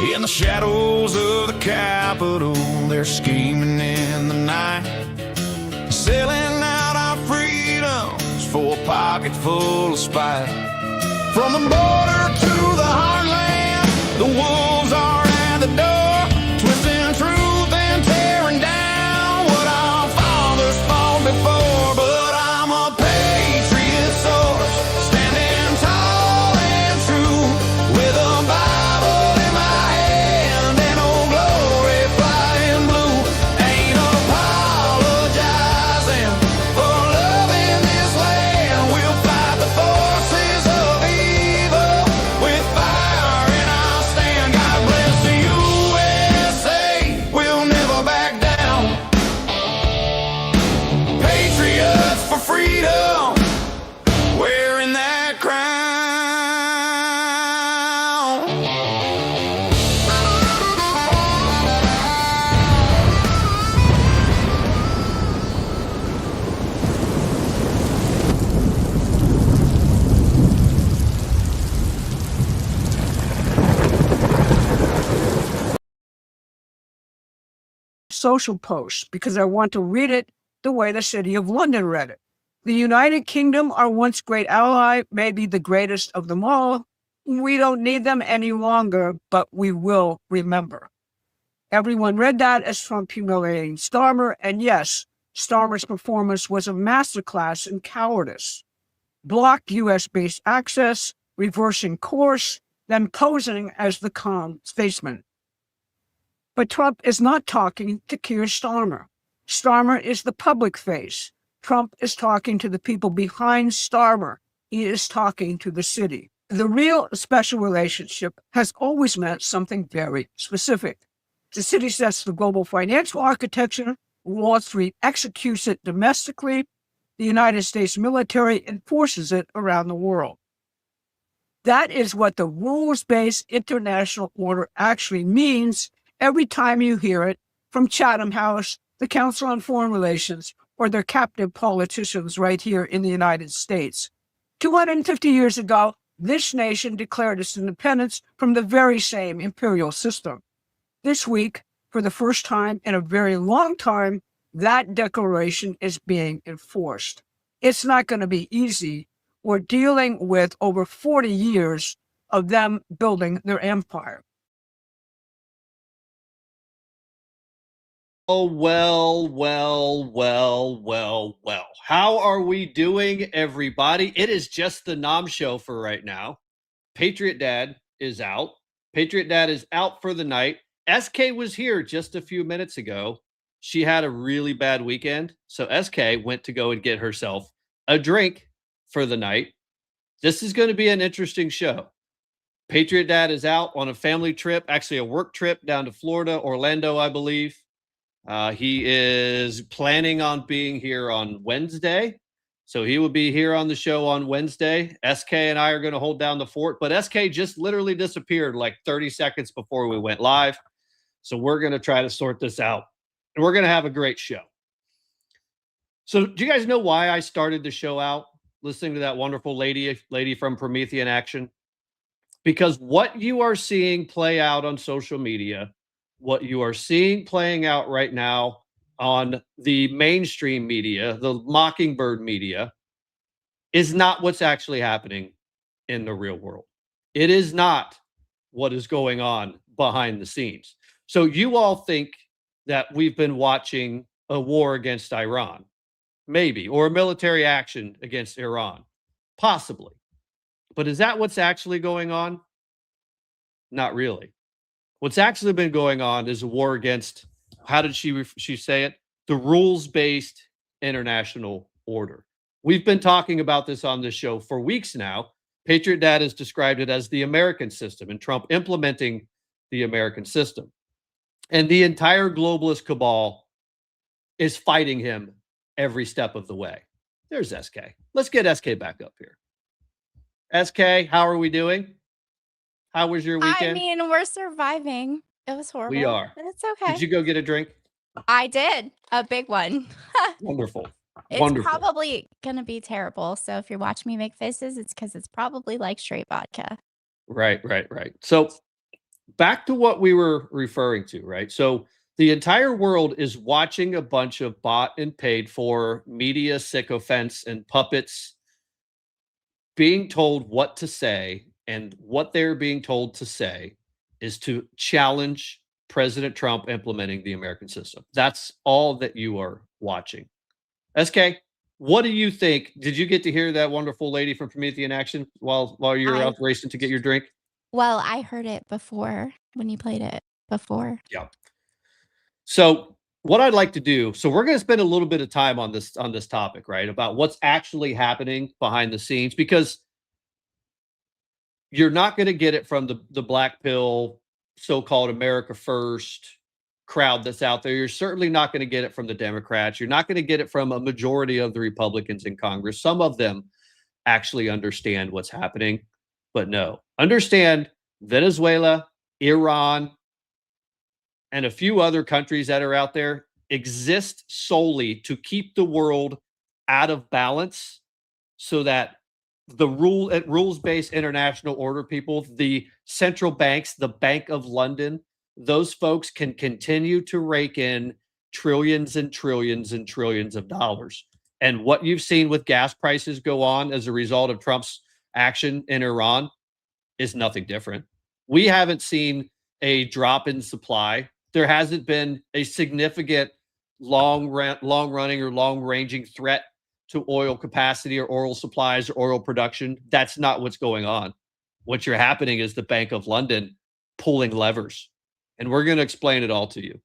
In the shadows of the Capitol, they're scheming in the night, selling out our freedoms for a pocket full of spite. From the border to the heartland, the wolves are at the door, twisting truth and tearing down what our fathers fought before. But I'm a patriot source, standing tall and true, with a Bible in my hand and old glory flying blue. Ain't apologizing for loving this land. We'll fight the forces of evil with fire in our stand. God bless the USA, we'll never back down. Patriots for freedom, wearing that crown. Social post because I want to read it the way the City of London read it. The United Kingdom, our once great ally, may be the greatest of them all. We don't need them any longer, but we will remember. Everyone read that as Trump humiliating Starmer, and yes, Starmer's performance was a masterclass in cowardice. Blocked U.S.-based access, reversing course, then posing as the calm statesman. But Trump is not talking to Keir Starmer. Starmer is the public face. Trump is talking to the people behind Starmer. He is talking to the city. The real special relationship has always meant something very specific. The city sets the global financial architecture. Wall Street executes it domestically. The United States military enforces it around the world. That is what the rules-based international order actually means every time you hear it from Chatham House, the Council on Foreign Relations, or their captive politicians right here in the United States. 250 years ago, this nation declared its independence from the very same imperial system. This week, for the first time in a very long time, that declaration is being enforced. It's not going to be easy. We're dealing with over 40 years of them building their empire. Oh, well. How are we doing, everybody? It is just the Nom Show for right now. Patriot Dad is out. Patriot Dad is out for the night. SK was here just a few minutes ago. She had a really bad weekend, so SK went to go and get herself a drink for the night. This is going to be an interesting show. Patriot Dad is out on a family trip, actually a work trip down to Florida, Orlando, I believe. He is planning on being here on Wednesday. So he will be here on the show on Wednesday. SK and I are going to hold down the fort. But SK just literally disappeared like 30 seconds before we went live. So we're going to try to sort this out. And we're going to have a great show. So do you guys know why I started the show out listening to that wonderful lady from Promethean Action? Because what you are seeing play out on social media, what you are seeing playing out right now on the mainstream media, the Mockingbird media, is not what's actually happening in the real world. It is not what is going on behind the scenes. So you all think that we've been watching a war against Iran, maybe, or a military action against Iran, possibly. But is that what's actually going on? Not really. What's actually been going on is a war against, how did she say it? The rules-based international order. We've been talking about this on this show for weeks now. Patriot Dad has described it as the American system and Trump implementing the American system. And the entire globalist cabal is fighting him every step of the way. There's SK. Let's get SK back up here. SK, how are we doing? How was your weekend? I mean, we're surviving. It was horrible. We are. But it's okay. Did you go get a drink? I did. A big one. Wonderful. It's Wonderful. probably going to be terrible. So if you're watching me make faces, it's because it's probably like straight vodka. Right. So back to what we were referring to, right? So the entire world is watching a bunch of bought and paid for media sycophants and puppets being told what to say, and what they're being told to say is to challenge President Trump implementing the American system. That's all that you are watching. SK, what do you think? Did you get to hear that wonderful lady from Promethean Action while you were out racing to get your drink? Well, I heard it before when you played it before. Yeah. So what I'd like to do, so we're going to spend a little bit of time on this topic, right? About what's actually happening behind the scenes, because you're not going to get it from the black pill, so-called America First crowd that's out there. You're certainly not going to get it from the Democrats. You're not going to get it from a majority of the Republicans in Congress. Some of them actually understand what's happening, but no. Understand Venezuela, Iran, and a few other countries that are out there exist solely to keep the world out of balance, so that the rules-based international order people, the central banks, the Bank of London, those folks can continue to rake in trillions and trillions and trillions of dollars. And what you've seen with gas prices go on as a result of Trump's action in Iran is nothing different. We haven't seen a drop in supply. There hasn't been a significant long-running or long-ranging threat to oil capacity or oil supplies or oil production. That's not what's going on. What's happening is the Bank of London pulling levers. And we're going to explain it all to you.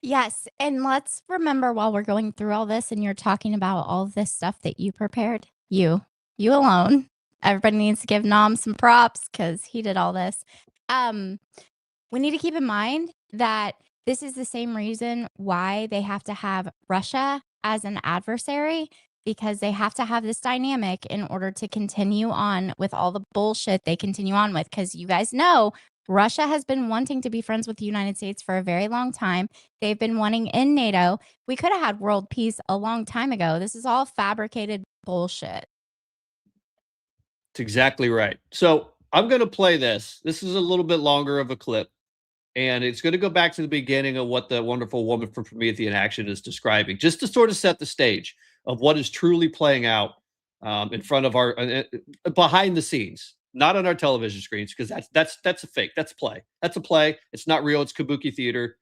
Yes. And let's remember, while we're going through all this and you're talking about all of this stuff that you prepared, you alone, everybody needs to give Nom some props because he did all this. We need to keep in mind that this is the same reason why they have to have Russia as an adversary, because they have to have this dynamic in order to continue on with all the bullshit they continue on with. Because you guys know, Russia has been wanting to be friends with the United States for a very long time. They've been wanting in NATO. We could have had world peace a long time ago. This is all fabricated bullshit. That's exactly right. So I'm going to play this. This is a little bit longer of a clip, and it's going to go back to the beginning of what the wonderful woman from Promethean Action is describing, just to sort of set the stage of what is truly playing out in front of our behind the scenes, not on our television screens, because that's a fake. That's a play. That's a play. It's not real. It's kabuki theater.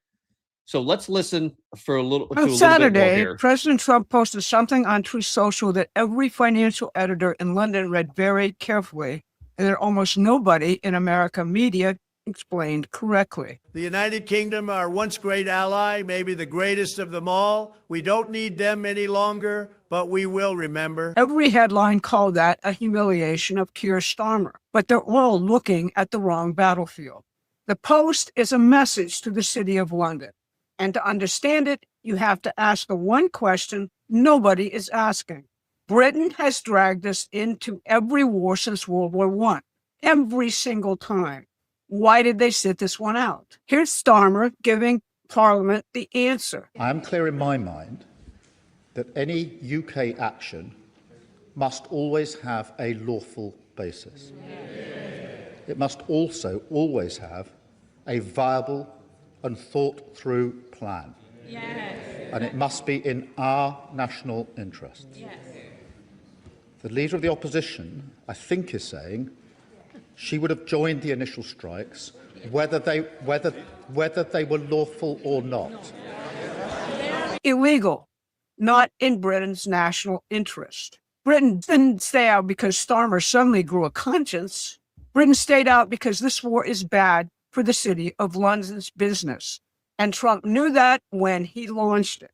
So let's listen for a little. On Saturday, President Trump posted something on Truth Social that every financial editor in London read very carefully, and that almost nobody in American media explained correctly. The United Kingdom, our once great ally, maybe the greatest of them all. We don't need them any longer, but we will remember. Every headline called that a humiliation of Keir Starmer, but they're all looking at the wrong battlefield. The Post is a message to the City of London, and to understand it, you have to ask the one question nobody is asking. Britain has dragged us into every war since World War I, every single time. Why did they sit this one out? Here's Starmer giving Parliament the answer. I am clear in my mind that any UK action must always have a lawful basis. It must also always have a viable and thought-through plan. And it must be in our national interests. The Leader of the Opposition, I think, is saying she would have joined the initial strikes, whether they were lawful or not. Illegal, not in Britain's national interest. Britain didn't stay out because Starmer suddenly grew a conscience. Britain stayed out because this war is bad for the City of London's business. And Trump knew that when he launched it.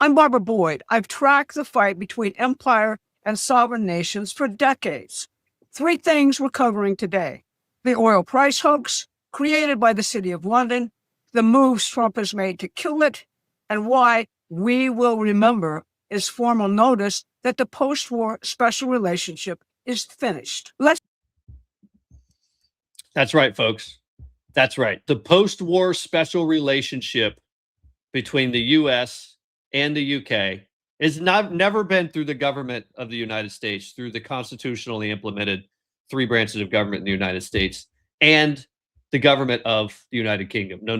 I'm Barbara Boyd. I've tracked the fight between empire and sovereign nations for decades. Three things we're covering today: the oil price hoax created by the City of London, the moves Trump has made to kill it, and why we will remember is formal notice that the post-war special relationship is finished. That's right, folks. That's right. The post-war special relationship between the U.S. and the UK has never been through the government of the United States, through the constitutionally implemented three branches of government in the United States, and the government of the United Kingdom. No.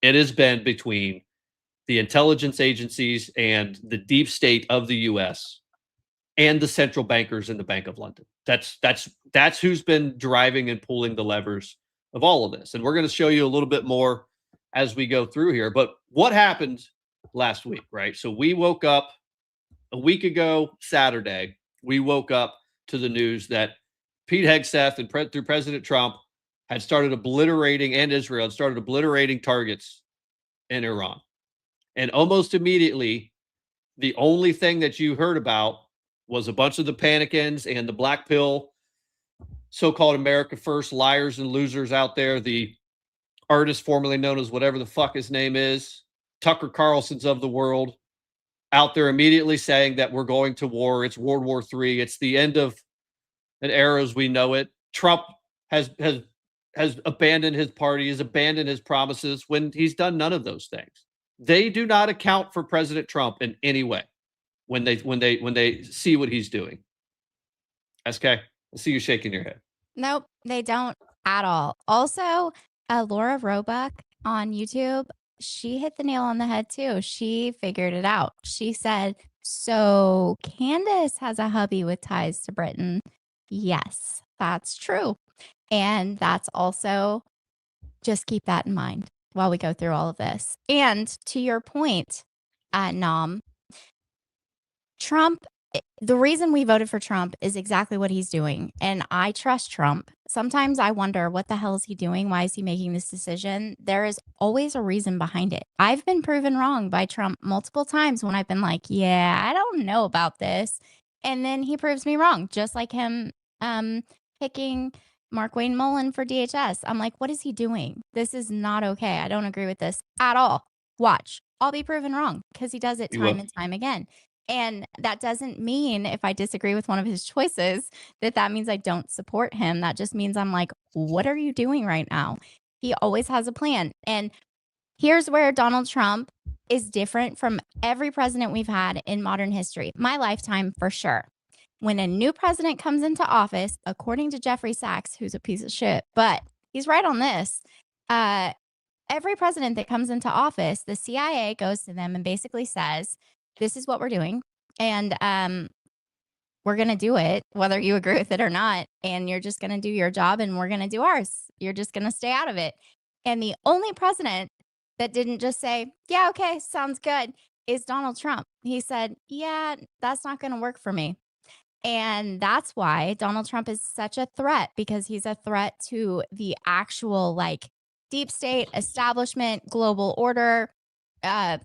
It has been between the intelligence agencies and the deep state of the US and the central bankers in the Bank of London. That's who's been driving and pulling the levers of all of this. And we're going to show you a little bit more as we go through here. But what happened last week, right? So we woke up a week ago, Saturday, we woke up to the news that Pete Hegseth and through President Trump had started obliterating, and Israel had started obliterating targets in Iran. And almost immediately, the only thing that you heard about was a bunch of the panicans and the black pill, so-called America First liars and losers out there, the artist formerly known as whatever the fuck his name is, Tucker Carlson's of the world, out there immediately saying that we're going to war. It's World War III. It's the end of an era as we know it. Trump has abandoned his party, has abandoned his promises when he's done none of those things. They do not account for President Trump in any way when they see what he's doing. SK, I see you shaking your head. Nope, they don't at all. Also, Laura Roebuck on YouTube, she hit the nail on the head too. She figured it out. She said, so Candace has a hubby with ties to Britain. Yes, that's true. And that's also, just keep that in mind while we go through all of this. And to your point, Nom, Trump, the reason we voted for Trump is exactly what he's doing. And I trust Trump. Sometimes I wonder, what the hell is he doing? Why is he making this decision? There is always a reason behind it. I've been proven wrong by Trump multiple times when I've been like, yeah, I don't know about this. And then he proves me wrong, just like him picking Mark Wayne Mullen for DHS. I'm like, what is he doing? This is not okay. I don't agree with this at all. Watch. I'll be proven wrong because he does it time and time again. And that doesn't mean if I disagree with one of his choices that means I don't support him. That just means I'm like, what are you doing right now? He always has a plan. And here's where Donald Trump is different from every president we've had in modern history. My lifetime, for sure. When a new president comes into office, according to Jeffrey Sachs, who's a piece of shit, but he's right on this. Every president that comes into office, the CIA goes to them and basically says, this is what we're doing. And we're going to do it, whether you agree with it or not. And you're just going to do your job and we're going to do ours. You're just going to stay out of it. And the only president that didn't just say, yeah, okay, sounds good, is Donald Trump. He said, yeah, that's not going to work for me. And that's why Donald Trump is such a threat, because he's a threat to the actual like deep state establishment, global order, the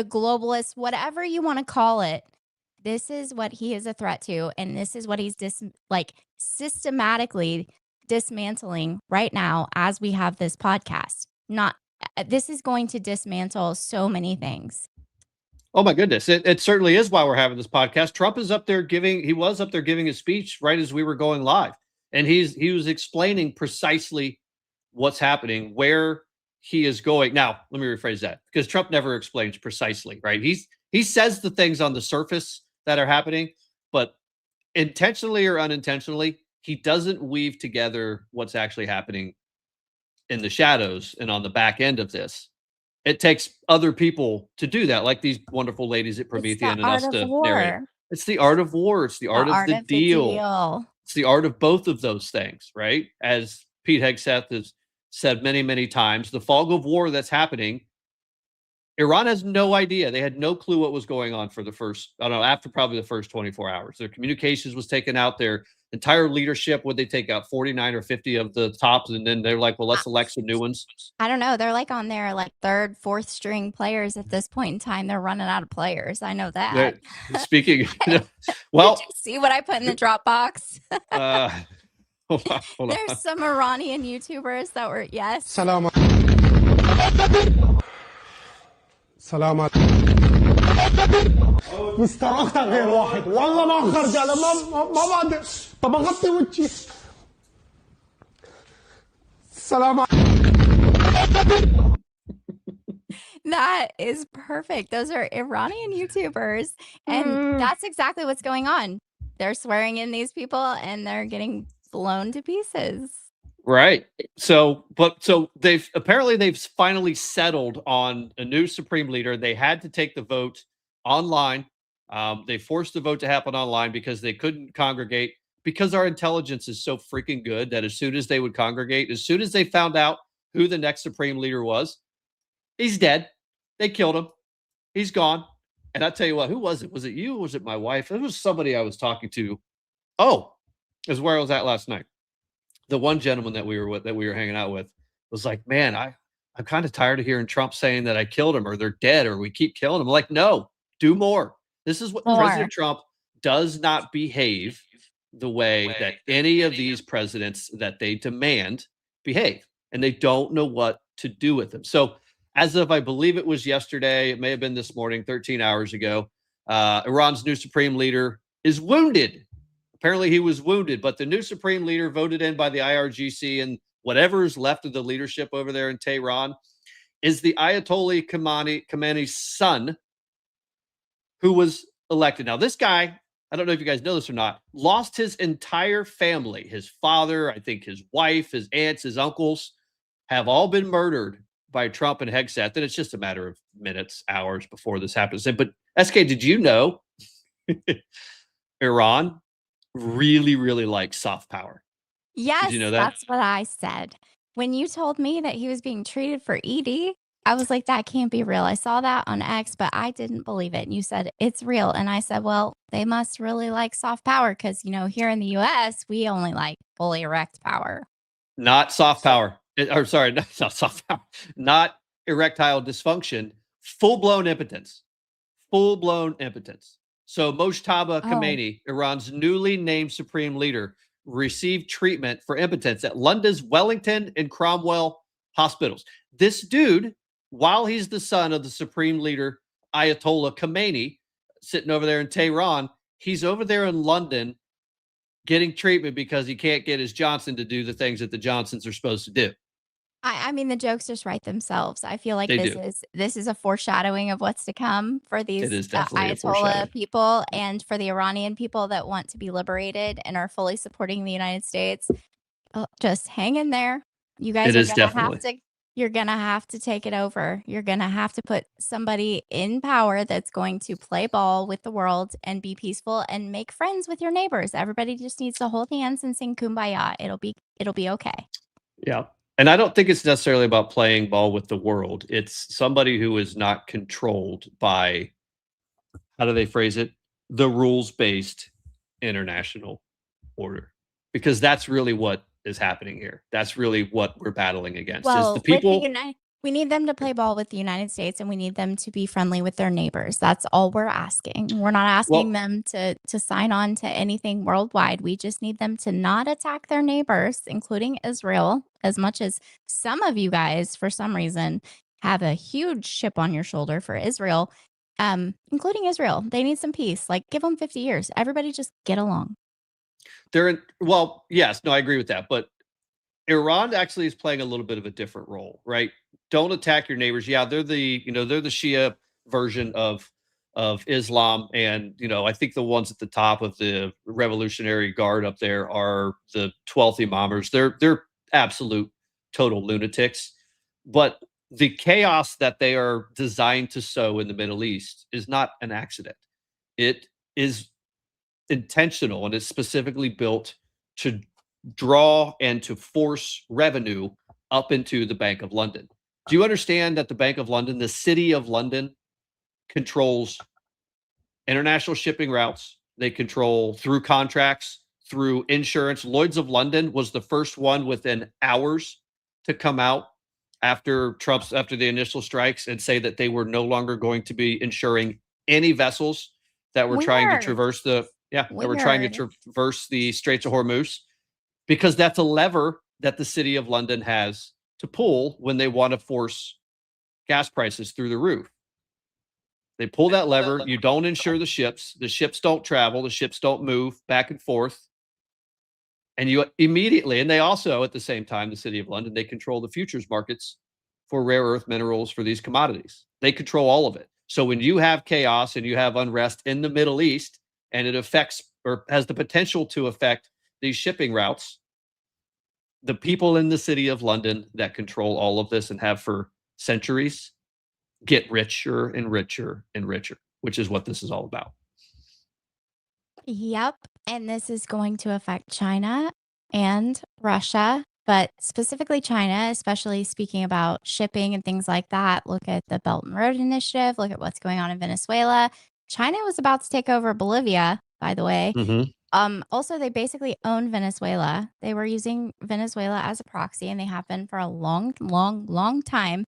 globalists, whatever you want to call it. This is what he is a threat to. And this is what he's systematically dismantling right now as we have this podcast. This is going to dismantle so many things. Oh my goodness. It certainly is why we're having this podcast. Trump is up there he was up there giving his speech right as we were going live. And he was explaining precisely what's happening, where he is going. Now, let me rephrase that, because Trump never explains precisely, right? He says the things on the surface that are happening, but intentionally or unintentionally, he doesn't weave together what's actually happening in the shadows and on the back end of this. It takes other people to do that, like these wonderful ladies at Promethean and us to narrate. It's the art of war. It's the art of the deal. It's the art of both of those things, right? As Pete Hegseth has said many, many times, the fog of war that's happening, Iran has no idea. They had no clue what was going on for the first, after probably the first 24 hours. Their communications was taken out. Their entire leadership, would they take out 49 or 50 of the tops? And then they're like, well, let's elect some new ones. I don't know. They're like on their like third, fourth string players at this point in time. They're running out of players. I know that. Speaking, well, did you see what I put in the Dropbox? Hold on. There's some Iranian YouTubers that were, yes. Salam. Salam. مسترخت غير واحد والله ما خرج على ما بعد طب اغطي وجهي سلام. That is perfect. Those are Iranian YouTubers, and that's exactly what's going on. They're swearing in these people and they're getting blown to pieces. Right. So they've finally settled on a new supreme leader. They had to take the vote online. They forced the vote to happen online because they couldn't congregate, because our intelligence is so freaking good that as soon as they would congregate, as soon as they found out who the next supreme leader was, he's dead. They killed him. He's gone. And I tell you what, who was it? Was it you? Or was it my wife? It was somebody I was talking to. Oh, is where I was at last night. The one gentleman that we were hanging out with was like, man, I'm kind of tired of hearing Trump saying that I killed him or they're dead or we keep killing them. I'm like, no, do more. This is what President Trump does not behave the way that any of these presidents that they demand behave. And they don't know what to do with him. So as of, I believe it was yesterday, it may have been this morning, 13 hours ago, Iran's new supreme leader is wounded. Apparently he was wounded, but the new supreme leader voted in by the IRGC and whatever is left of the leadership over there in Tehran is the Ayatollah Khamenei's son, who was elected. Now, this guy, I don't know if you guys know this or not, lost his entire family. His father, I think his wife, his aunts, his uncles have all been murdered by Trump and Hegseth. And it's just a matter of minutes, hours before this happens. But SK, did you know Iran really, really likes soft power? Yes, did you know that? That's what I said. When you told me that he was being treated for ED, I was like, that can't be real. I saw that on X, but I didn't believe it. And you said, it's real. And I said, well, they must really like soft power because, here in the US, we only like fully erect power. Not soft power. Or sorry, not soft power. Not erectile dysfunction. Full-blown impotence. Full-blown impotence. So Mojtaba Khamenei, Iran's newly named supreme leader, received treatment for impotence at London's Wellington and Cromwell hospitals. This dude, while he's the son of the supreme leader, Ayatollah Khamenei, sitting over there in Tehran, he's over there in London getting treatment because he can't get his Johnson to do the things that the Johnsons are supposed to do. I mean, the jokes just write themselves. I feel like this is a foreshadowing of what's to come for these Ayatollah people and for the Iranian people that want to be liberated and are fully supporting the United States. Just hang in there. You guys you're going to have to take it over. You're going to have to put somebody in power that's going to play ball with the world and be peaceful and make friends with your neighbors. Everybody just needs to hold hands and sing Kumbaya. It'll be okay. Yeah. And I don't think it's necessarily about playing ball with the world. It's somebody who is not controlled by, how do they phrase it? The rules-based international order. Because that's really what is happening here. That's really what we're battling against. Well, is the people. We need them to play ball with the United States, and we need them to be friendly with their neighbors. That's all we're asking. We're not asking them to sign on to anything worldwide. We just need them to not attack their neighbors, including Israel, as much as some of you guys, for some reason, have a huge chip on your shoulder for Israel, including Israel. They need some peace. Like, give them 50 years. Everybody just get along. Yes, no, I agree with that. But Iran actually is playing a little bit of a different role, right? Don't attack your neighbors. Yeah, they're the Shia version of Islam, and I think the ones at the top of the Revolutionary Guard up there are the 12th Imamers. They're absolute total lunatics, but the chaos that they are designed to sow in the Middle East is not an accident. It is intentional, and it's specifically built to draw and to force revenue up into the Bank of London. Do you understand that the Bank of London, the City of London, controls international shipping routes? They control through contracts, through insurance. Lloyd's of London was the first one within hours to come out after the initial strikes and say that they were no longer going to be insuring any vessels that were trying to traverse the Straits of Hormuz, because that's a lever that the City of London has to pull when they want to force gas prices through the roof. They pull that lever. You don't insure the ships. The ships don't travel. The ships don't move back and forth. And you immediately, and they also, at the same time, the City of London, they control the futures markets for rare earth minerals for these commodities. They control all of it. So when you have chaos and you have unrest in the Middle East, and it affects or has the potential to affect these shipping routes, the people in the city of London that control all of this and have for centuries get richer and richer and richer, which is what this is all about. Yep. And this is going to affect China and Russia, but specifically China, especially speaking about shipping and things like that. Look at the Belt and Road Initiative. Look at what's going on in Venezuela. China was about to take over Bolivia, by the way. Also, they basically own Venezuela. They were using Venezuela as a proxy, and they have been for a long time.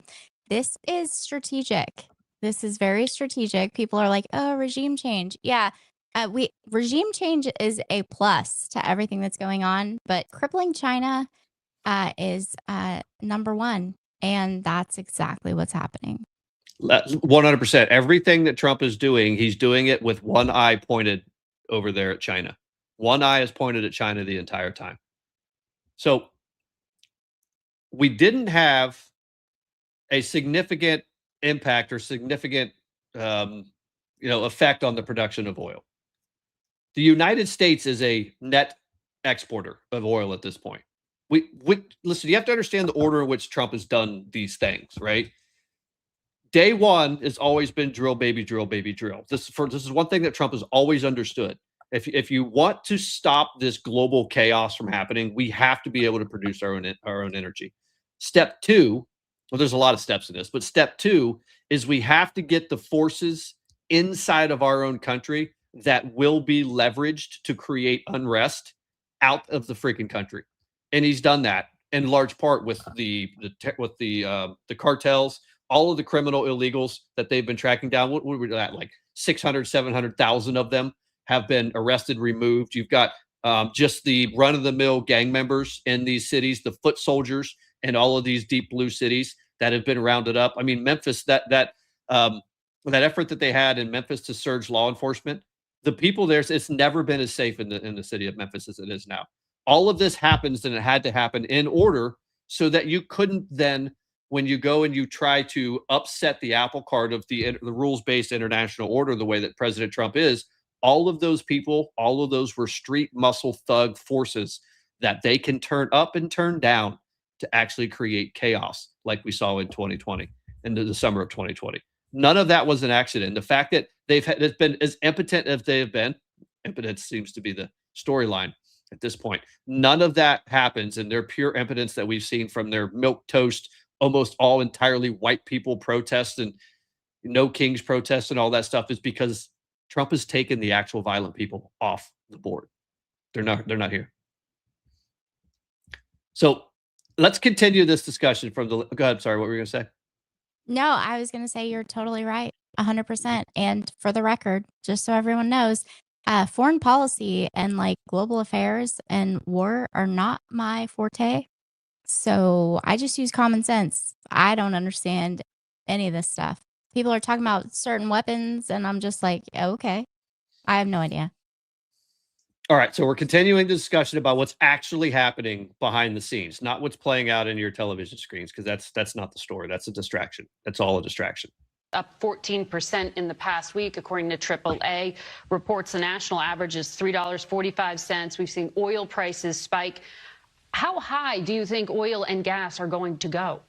This is strategic. This is very strategic. People are like, oh, regime change. Yeah. Regime change is a plus to everything that's going on, but crippling China is number one. And that's exactly what's happening. 100%. Everything that Trump is doing, he's doing it with one eye pointed over there at China. One eye is pointed at China the entire time. So we didn't have a significant impact or significant effect on the production of oil. The United States is a net exporter of oil at this point. Listen, you have to understand the order in which Trump has done these things, right? Day one has always been drill, baby, drill, baby, drill. This is one thing that Trump has always understood. If you want to stop this global chaos from happening, we have to be able to produce our own energy. Step two, well, there's a lot of steps in this, but step two is we have to get the forces inside of our own country that will be leveraged to create unrest out of the freaking country. And he's done that in large part with the cartels, all of the criminal illegals that they've been tracking down. What were that, like 600, 700,000 of them have been arrested, removed. You've got just the run-of-the-mill gang members in these cities, the foot soldiers in all of these deep blue cities that have been rounded up. I mean, Memphis, that effort that they had in Memphis to surge law enforcement, the people there, it's never been as safe in the city of Memphis as it is now. All of this happens, and it had to happen in order so that you couldn't then, when you go and you try to upset the apple cart of the rules-based international order the way that President Trump is, all of those people, all of those were street muscle thug forces that they can turn up and turn down to actually create chaos like we saw in 2020, in the summer of 2020. None of that was an accident. The fact that it's been as impotent as they have been, impotence seems to be the storyline at this point. None of that happens, and their pure impotence that we've seen from their milquetoast, almost all entirely white people protests and no kings protests and all that stuff is because Trump has taken the actual violent people off the board. They're not here. So let's continue this discussion from the. Go ahead. Sorry, what were you going to say? No, I was going to say you're totally right, 100%. And for the record, just so everyone knows, foreign policy and like global affairs and war are not my forte. So I just use common sense. I don't understand any of this stuff. People are talking about certain weapons, and I'm just like, okay, I have no idea. All right, so we're continuing the discussion about what's actually happening behind the scenes, not what's playing out in your television screens, because that's not the story. That's a distraction. That's all a distraction. Up 14% in the past week, according to AAA. Reports the national average is $3.45. We've seen oil prices spike. How high do you think oil and gas are going to go?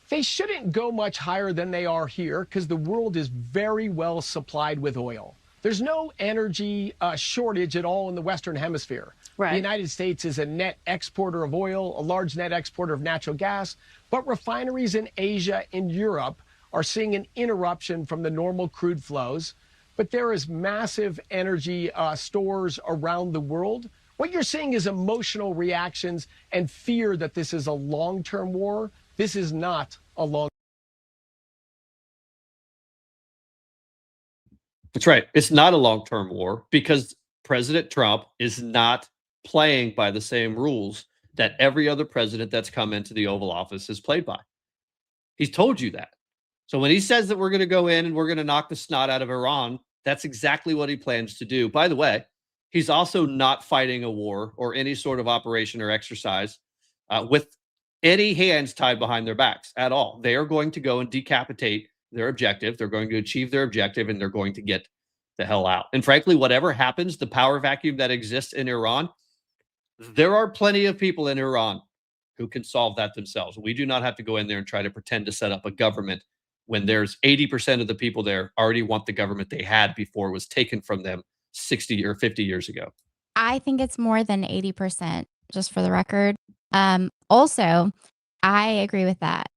They shouldn't go much higher than they are here because the world is very well supplied with oil. There's no energy shortage at all in the Western Hemisphere. Right. The United States is a net exporter of oil, a large net exporter of natural gas, but refineries in Asia and Europe are seeing an interruption from the normal crude flows. But there is massive energy stores around the world. What you're seeing is emotional reactions and fear that this is a long-term war. This is not a long. That's right. It's not a long-term war because President Trump is not playing by the same rules that every other president that's come into the Oval Office has played by. He's told you that. So when he says that we're going to go in and we're going to knock the snot out of Iran, that's exactly what he plans to do. By the way, he's also not fighting a war or any sort of operation or exercise with any hands tied behind their backs at all. They are going to go and decapitate their objective. They're going to achieve their objective, and they're going to get the hell out. And frankly, whatever happens, the power vacuum that exists in Iran, there are plenty of people in Iran who can solve that themselves. We do not have to go in there and try to pretend to set up a government when there's 80% of the people there already want the government they had before it was taken from them 60 or 50 years ago. I think it's more than 80%, just for the record. Also, I agree with that.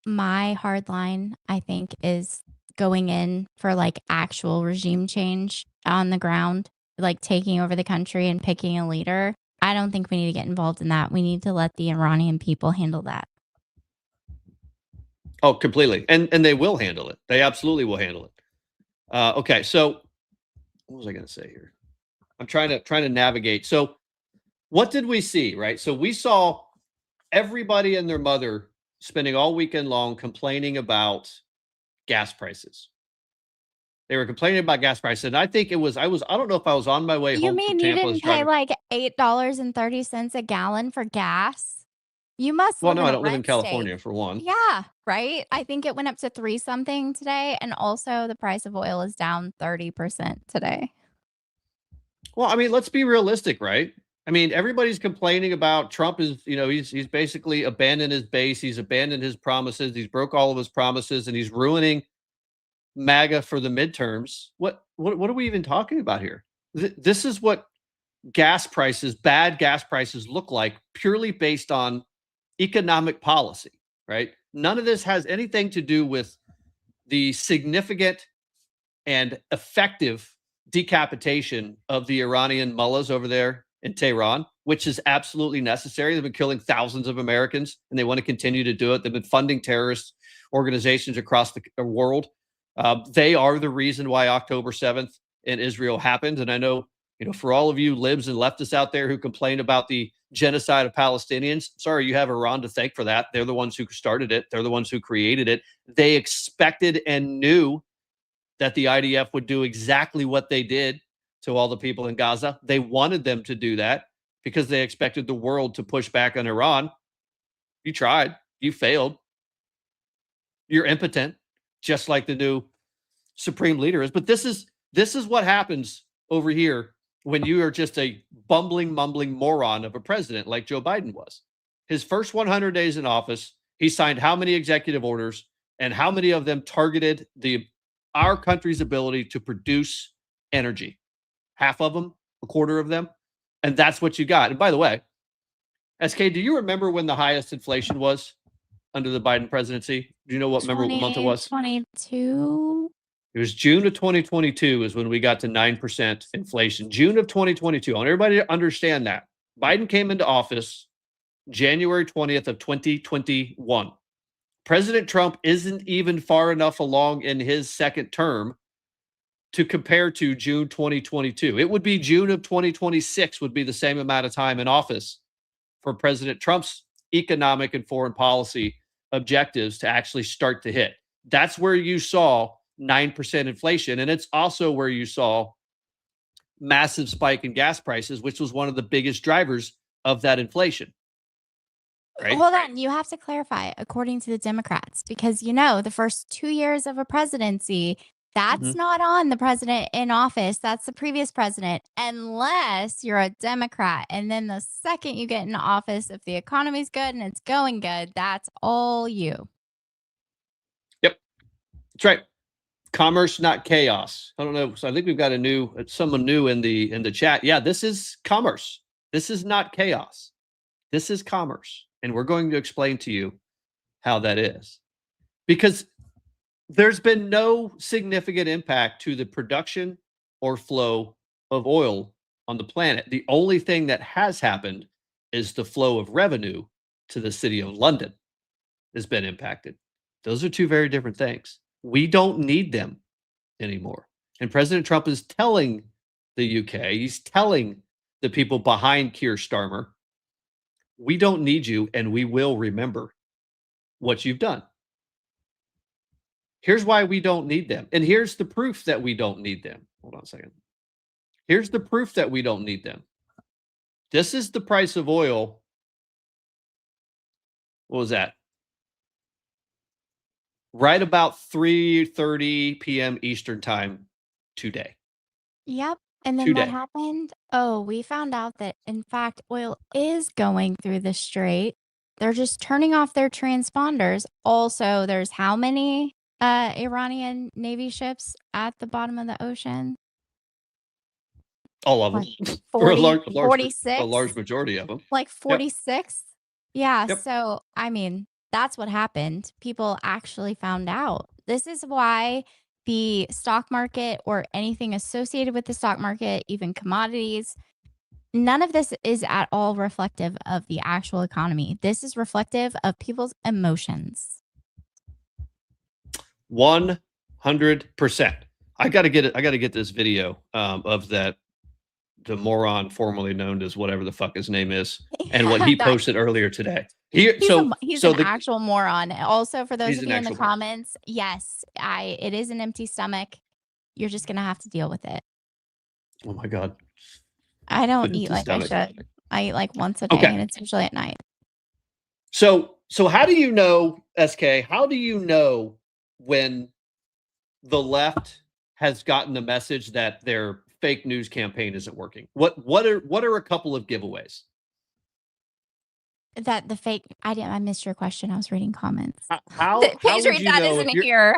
My hard line, I think, is going in for like actual regime change on the ground, like taking over the country and picking a leader. I don't think we need to get involved in that. We need to let the Iranian people handle that. Oh, completely. And they will handle it. They absolutely will handle it. Okay, so what was I going to say here? I'm trying to navigate. So what did we see, right? So we saw everybody and their mother spending all weekend long complaining about gas prices. They were complaining about gas prices. And I think I don't know if I was on my way home. You mean you didn't pay like $8.30 a gallon for gas? You must. Well, no, I don't live in California for one. Yeah, right. I think it went up to 3 something today. And also the price of oil is down 30% today. Well, I mean, let's be realistic, right? I mean, everybody's complaining about Trump is, he's basically abandoned his base. He's abandoned his promises. He's broke all of his promises and he's ruining MAGA for the midterms. What are we even talking about here? This is what bad gas prices look like, purely based on economic policy, right? None of this has anything to do with the significant and effective decapitation of the Iranian mullahs over there in Tehran, which is absolutely necessary. They've been killing thousands of Americans and they want to continue to do it. They've been funding terrorist organizations across the world. They are the reason why October 7th in Israel happened. And I know, for all of you libs and leftists out there who complain about the genocide of Palestinians, sorry, you have Iran to thank for that. They're the ones who started it. They're the ones who created it. They expected and knew that the IDF would do exactly what they did to all the people in Gaza. They wanted them to do that because they expected the world to push back on Iran. You tried. You failed. You're impotent, just like the new supreme leader is. But this is what happens over here when you are just a bumbling, mumbling moron of a president like Joe Biden was. His first 100 days in office, he signed how many executive orders and how many of them targeted our country's ability to produce energy? Half of them, a quarter of them. And that's what you got. And by the way, SK, do you remember when the highest inflation was under the Biden presidency? Do you know what month it was? 2022. It was June of 2022 is when we got to 9% inflation. June of 2022. I want everybody to understand that. Biden came into office January 20th of 2021. President Trump isn't even far enough along in his second term to compare to June 2022. It would be June of 2026 would be the same amount of time in office for President Trump's economic and foreign policy objectives to actually start to hit. That's where you saw 9% inflation. And it's also where you saw massive spike in gas prices, which was one of the biggest drivers of that inflation. Right? Hold on. You have to clarify according to the Democrats, because, the first 2 years of a presidency, that's not on the president in office. That's the previous president, unless you're a Democrat. And then the second you get in office, if the economy's good and it's going good, that's all you. Yep. That's right. Commerce, not chaos. I don't know. So I think we've got someone new in the chat. Yeah, this is commerce. This is not chaos. This is commerce. And we're going to explain to you how that is. Because there's been no significant impact to the production or flow of oil on the planet. The only thing that has happened is the flow of revenue to the city of London has been impacted. Those are two very different things. We don't need them anymore. And President Trump is telling the UK, he's telling the people behind Keir Starmer, we don't need you, and we will remember what you've done. Here's why we don't need them. And here's the proof that we don't need them. Hold on a second. Here's the proof that we don't need them. This is the price of oil. What was that? Right about 3:30 p.m. Eastern time today. Yep. And then today. what happened? Oh, we found out that, in fact, oil is going through the strait. They're just turning off their transponders. Also, there's how many Iranian Navy ships at the bottom of the ocean? All of them. Like Or a 40, large 46? a large majority of them. Like 46? Yeah, Yep. so, I mean, that's what happened. People actually found out. This is why the stock market or anything associated with the stock market, even commodities, none of this is at all reflective of the actual economy. This is reflective of people's emotions. 100%. I got to get it. I got to get this video of that, the moron formerly known as whatever the fuck his name is, and what he posted earlier today. He's an actual moron. Also, for those He's of an you in the actual moron. comments, yes, it is an empty stomach. You're just gonna have to deal with it. Oh my God. I don't Empty eat like I stomach. should. I eat like once a day, Okay. and it's usually at night. So how do you know, SK? How do you know when the left has gotten the message that their fake news campaign isn't working? What are a couple of giveaways? That the fake. I missed your question. I was reading comments. How The would you PatriotDad know isn't if you're here.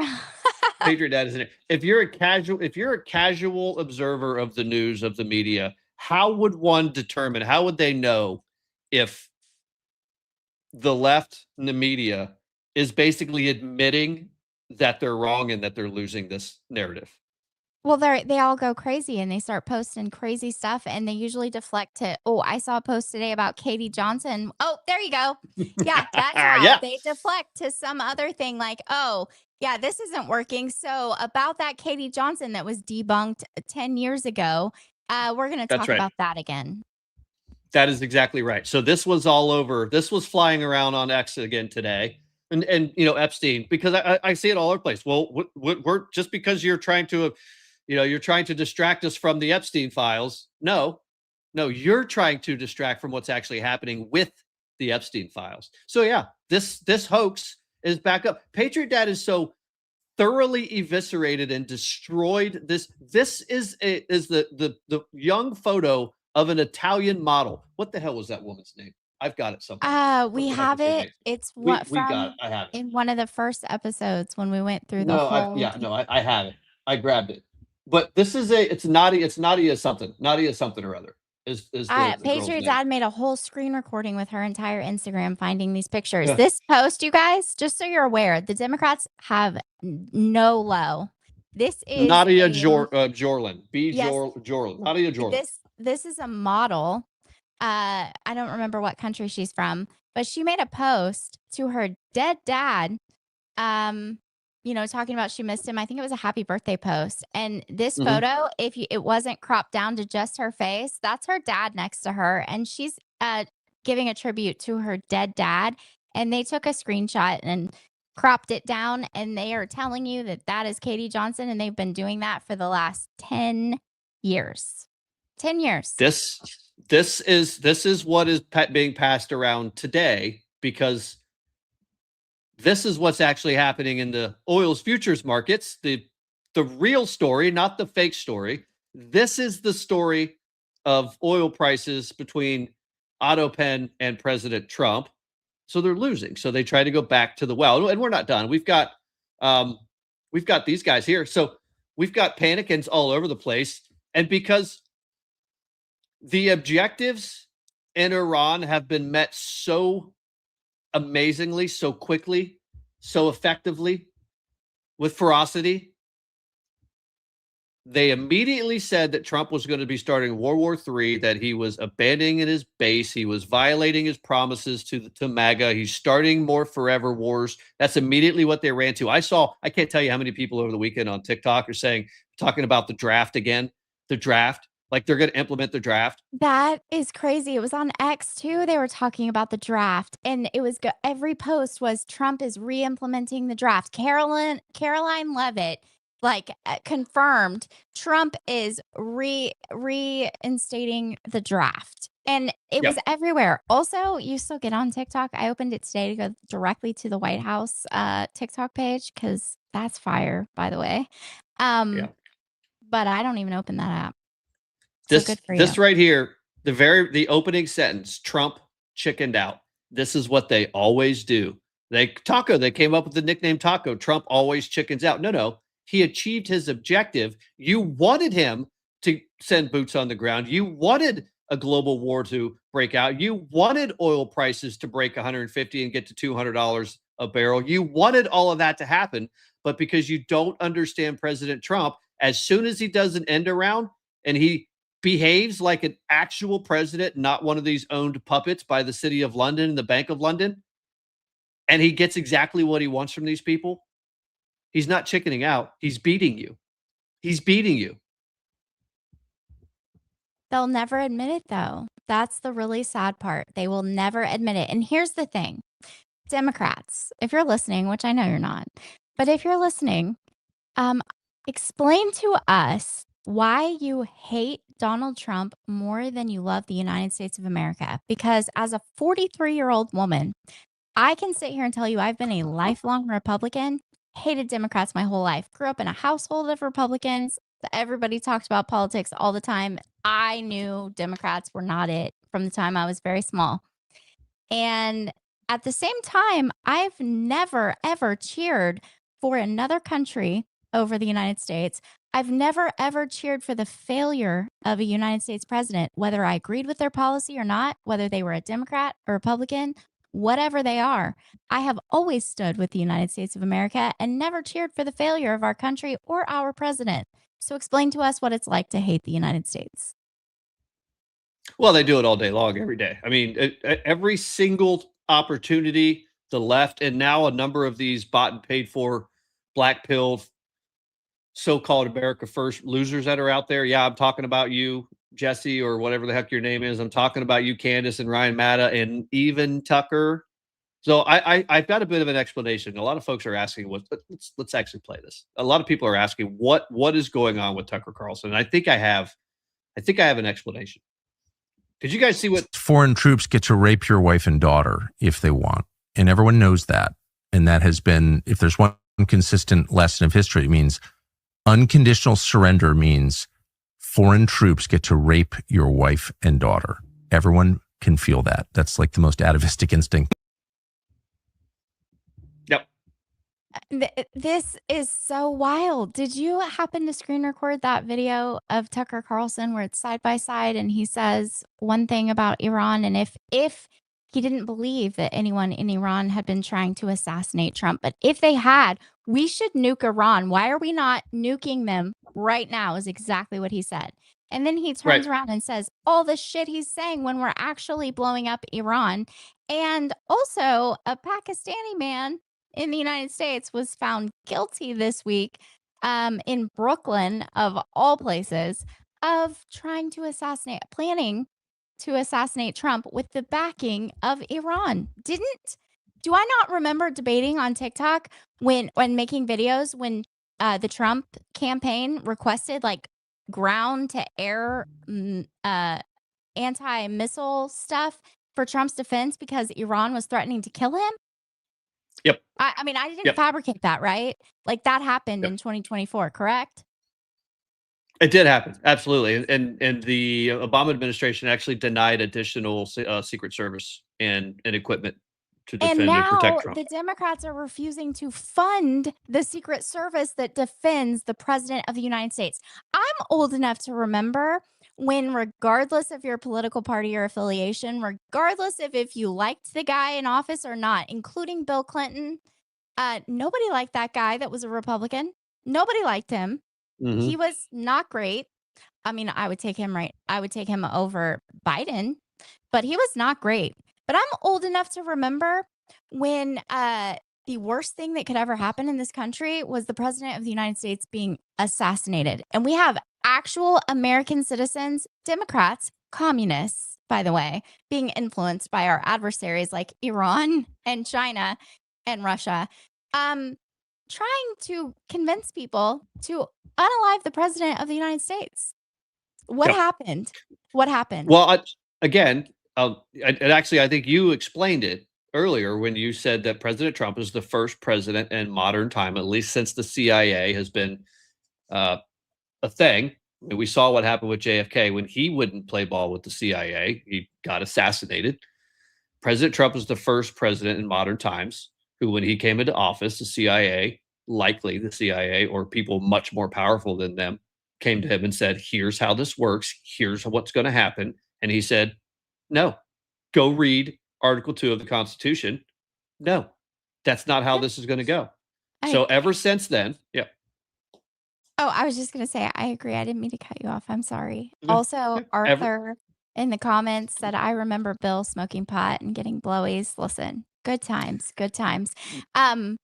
PatriotDad isn't it? If you're a casual observer of the news, of the media, how would one determine? How would they know if the left and the media is basically admitting that they're wrong and that they're losing this narrative? Well, they all go crazy and they start posting crazy stuff, and they usually deflect to, oh, I saw a post today about Katie Johnson. Oh, there you go. Yeah, that's how Yeah. they deflect to some other thing like, oh, yeah, this isn't working. So about that Katie Johnson that was debunked 10 years ago, we're going to That's talk right. about that again. That is exactly right. So this was all over. This was flying around on X again today. And you know, Epstein, because I see it all over the place. Well, we're just because you're trying to, you're trying to distract us from the Epstein files. No, you're trying to distract from what's actually happening with the Epstein files. So yeah, this hoax is back up. PatriotDad is so thoroughly eviscerated and destroyed. This is the young photo of an Italian model. What the hell was that woman's name? I've got it somewhere. We the heck have is her it. name? It's We what got from it. I have it. in one of the first episodes when we went through the No, whole. I have it. I grabbed it. But this is it's Nadia something. Nadia something or other. Is the girl's Patriot name. Dad made a whole screen recording with her entire Instagram finding these pictures. Yeah. This post, you guys, just so you're aware, the Democrats have no low. This is Nadia Jorlin. Yes. Jorlin. Nadia Jorlin. This is a model. I don't remember what country she's from, but she made a post to her dead dad, talking about she missed him. I think it was a happy birthday post. And this photo, it wasn't cropped down to just her face, that's her dad next to her. And she's giving a tribute to her dead dad. And they took a screenshot and cropped it down. And they are telling you that is Katie Johnson. And they've been doing that for the last 10 years. 10 years. This is what is being passed around today, because this is what's actually happening in the oil's futures markets. The real story, not the fake story. This is the story of oil prices between Otto Penn and President Trump. So they're losing. So they try to go back to the well, and we're not done. We've got these guys here. So we've got panicans all over the place, and because the objectives in Iran have been met so amazingly, so quickly, so effectively, with ferocity, they immediately said that Trump was going to be starting World War III, that he was abandoning his base, he was violating his promises to MAGA, he's starting more forever wars. That's immediately what they ran to. I can't tell you how many people over the weekend on TikTok are talking about the draft again, the draft. Like they're going to implement the draft. That is crazy. It was on X too. They were talking about the draft, and it was every post was Trump is re-implementing the draft. Caroline Leavitt confirmed Trump is reinstating the draft, and it was everywhere. Also, you still get on TikTok. I opened it today to go directly to the White House TikTok page because that's fire, by the way. But I don't even open that app. This right here, the opening sentence, Trump chickened out. This is what they always do. They came up with the nickname Taco. Trump always chickens out. No. He achieved his objective. You wanted him to send boots on the ground. You wanted a global war to break out. You wanted oil prices to break 150 and get to $200 a barrel. You wanted all of that to happen. But because you don't understand President Trump, as soon as he does an end around and he behaves like an actual president, not one of these owned puppets by the City of London and the Bank of London, and he gets exactly what he wants from these people, he's not chickening out. He's beating you. He's beating you. They'll never admit it, though. That's the really sad part. They will never admit it. And here's the thing. Democrats, if you're listening, which I know you're not, but if you're listening, explain to us why you hate Donald Trump more than you love the United States of America. Because as a 43-year-old woman, I can sit here and tell you I've been a lifelong Republican, hated Democrats my whole life, grew up in a household of Republicans. Everybody talked about politics all the time. I knew Democrats were not it from the time I was very small. And at the same time, I've never, ever cheered for another country over the United States. I've never, ever cheered for the failure of a United States president, whether I agreed with their policy or not, whether they were a Democrat or Republican, whatever they are. I have always stood with the United States of America and never cheered for the failure of our country or our president. So explain to us what it's like to hate the United States. Well, they do it all day long, every day. I mean, every single opportunity, the left, and now a number of these bought and paid for black-pilled so-called America First losers that are out there. Yeah, I'm talking about you, Jesse, or whatever the heck your name is. I'm talking about you, Candace, and Ryan Matta, and even Tucker. So I've got a bit of an explanation. A lot of folks are asking, let's actually play this. A lot of people are asking what is going on with Tucker Carlson. And I think I have an explanation. Did you guys see what foreign troops get to rape your wife and daughter if they want? And everyone knows that. And that has been, if there's one consistent lesson of history, it means unconditional surrender means foreign troops get to rape your wife and daughter. Everyone can feel that. That's like the most atavistic instinct. Yep. This is so wild. Did you happen to screen record that video of Tucker Carlson where it's side by side and he says one thing about Iran, and if he didn't believe that anyone in Iran had been trying to assassinate Trump, but if they had, we should nuke Iran. Why are we not nuking them right now is exactly what he said. And then he turns around and says all the shit he's saying when we're actually blowing up Iran. And also a Pakistani man in the United States was found guilty this week in Brooklyn, of all places, of planning to assassinate Trump with the backing of Iran. Do I not remember debating on TikTok when making videos when the Trump campaign requested like ground to air anti-missile stuff for Trump's defense because Iran was threatening to kill him? Yep. I mean, I didn't fabricate that, right? Like that happened in 2024, correct? It did happen. Absolutely. And the Obama administration actually denied additional Secret Service and equipment to defend and protect Trump. The Democrats are refusing to fund the Secret Service that defends the president of the United States. I'm old enough to remember when, regardless of your political party or affiliation, regardless of if you liked the guy in office or not, including Bill Clinton, nobody liked that guy that was a Republican. Nobody liked him. Mm-hmm. He was not great. I mean, I would take him over Biden, but he was not great. But I'm old enough to remember when the worst thing that could ever happen in this country was the president of the United States being assassinated. And we have actual American citizens, Democrats, communists, by the way, being influenced by our adversaries like Iran and China and Russia, trying to convince people to unalive the president of the United States. What happened? What happened? Well, I think you explained it earlier when you said that President Trump is the first president in modern time, at least since the CIA has been a thing, We saw what happened with JFK when he wouldn't play ball with the CIA. He got assassinated. President Trump was the first president in modern times who, when he came into office, the CIA, likely the CIA or people much more powerful than them, came to him and said, here's how this works. Here's what's going to happen. And he said, no, go read Article 2 of the Constitution. No, that's not how this is going to go. So ever since then, yeah. Oh, I was just going to say, I agree. I didn't mean to cut you off. I'm sorry. Also, Arthur in the comments said, I remember Bill smoking pot and getting blowies. Listen, good times, good times. To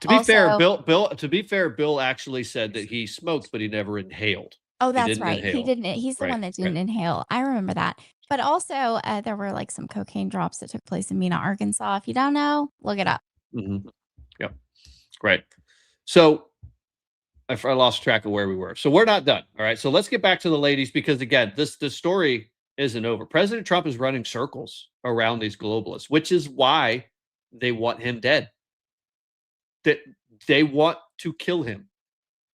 be fair, Bill actually said that he smoked, but he never inhaled. Oh, that's right. Inhale. He didn't. He's the one that didn't inhale. I remember that. But also, there were like some cocaine drops that took place in Mena, Arkansas. If you don't know, look it up. Mm-hmm. Yep. Great. So I lost track of where we were. So we're not done. All right. So let's get back to the ladies, because again, this story isn't over. President Trump is running circles around these globalists, which is why they want him dead. That they want to kill him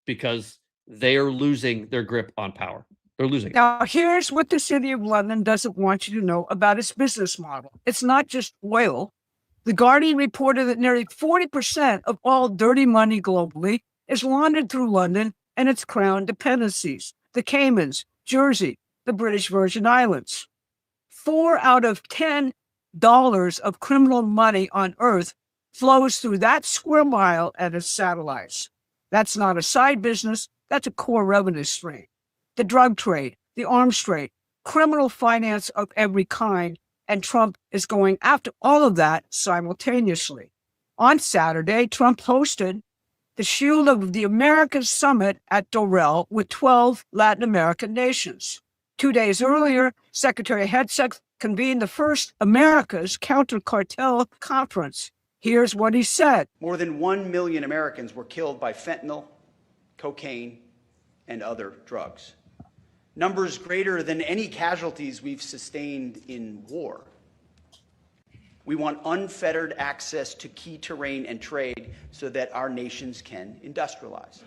because they are losing their grip on power. They're losing. Now, here's what the City of London doesn't want you to know about its business model. It's not just oil. The Guardian reported that nearly 40% of all dirty money globally is laundered through London and its crown dependencies, the Caymans, Jersey, the British Virgin Islands. 4 out of $10 of criminal money on Earth flows through that square mile and its satellites. That's not a side business. That's a core revenue stream. The drug trade, the arms trade, criminal finance of every kind, and Trump is going after all of that simultaneously. On Saturday, Trump hosted the Shield of the Americas Summit at Doral with 12 Latin American nations. 2 days earlier, Secretary Hegseth convened the first Americas Counter-Cartel Conference. Here's what he said. More than 1 million Americans were killed by fentanyl, cocaine, and other drugs. Numbers greater than any casualties we've sustained in war. We want unfettered access to key terrain and trade so that our nations can industrialize.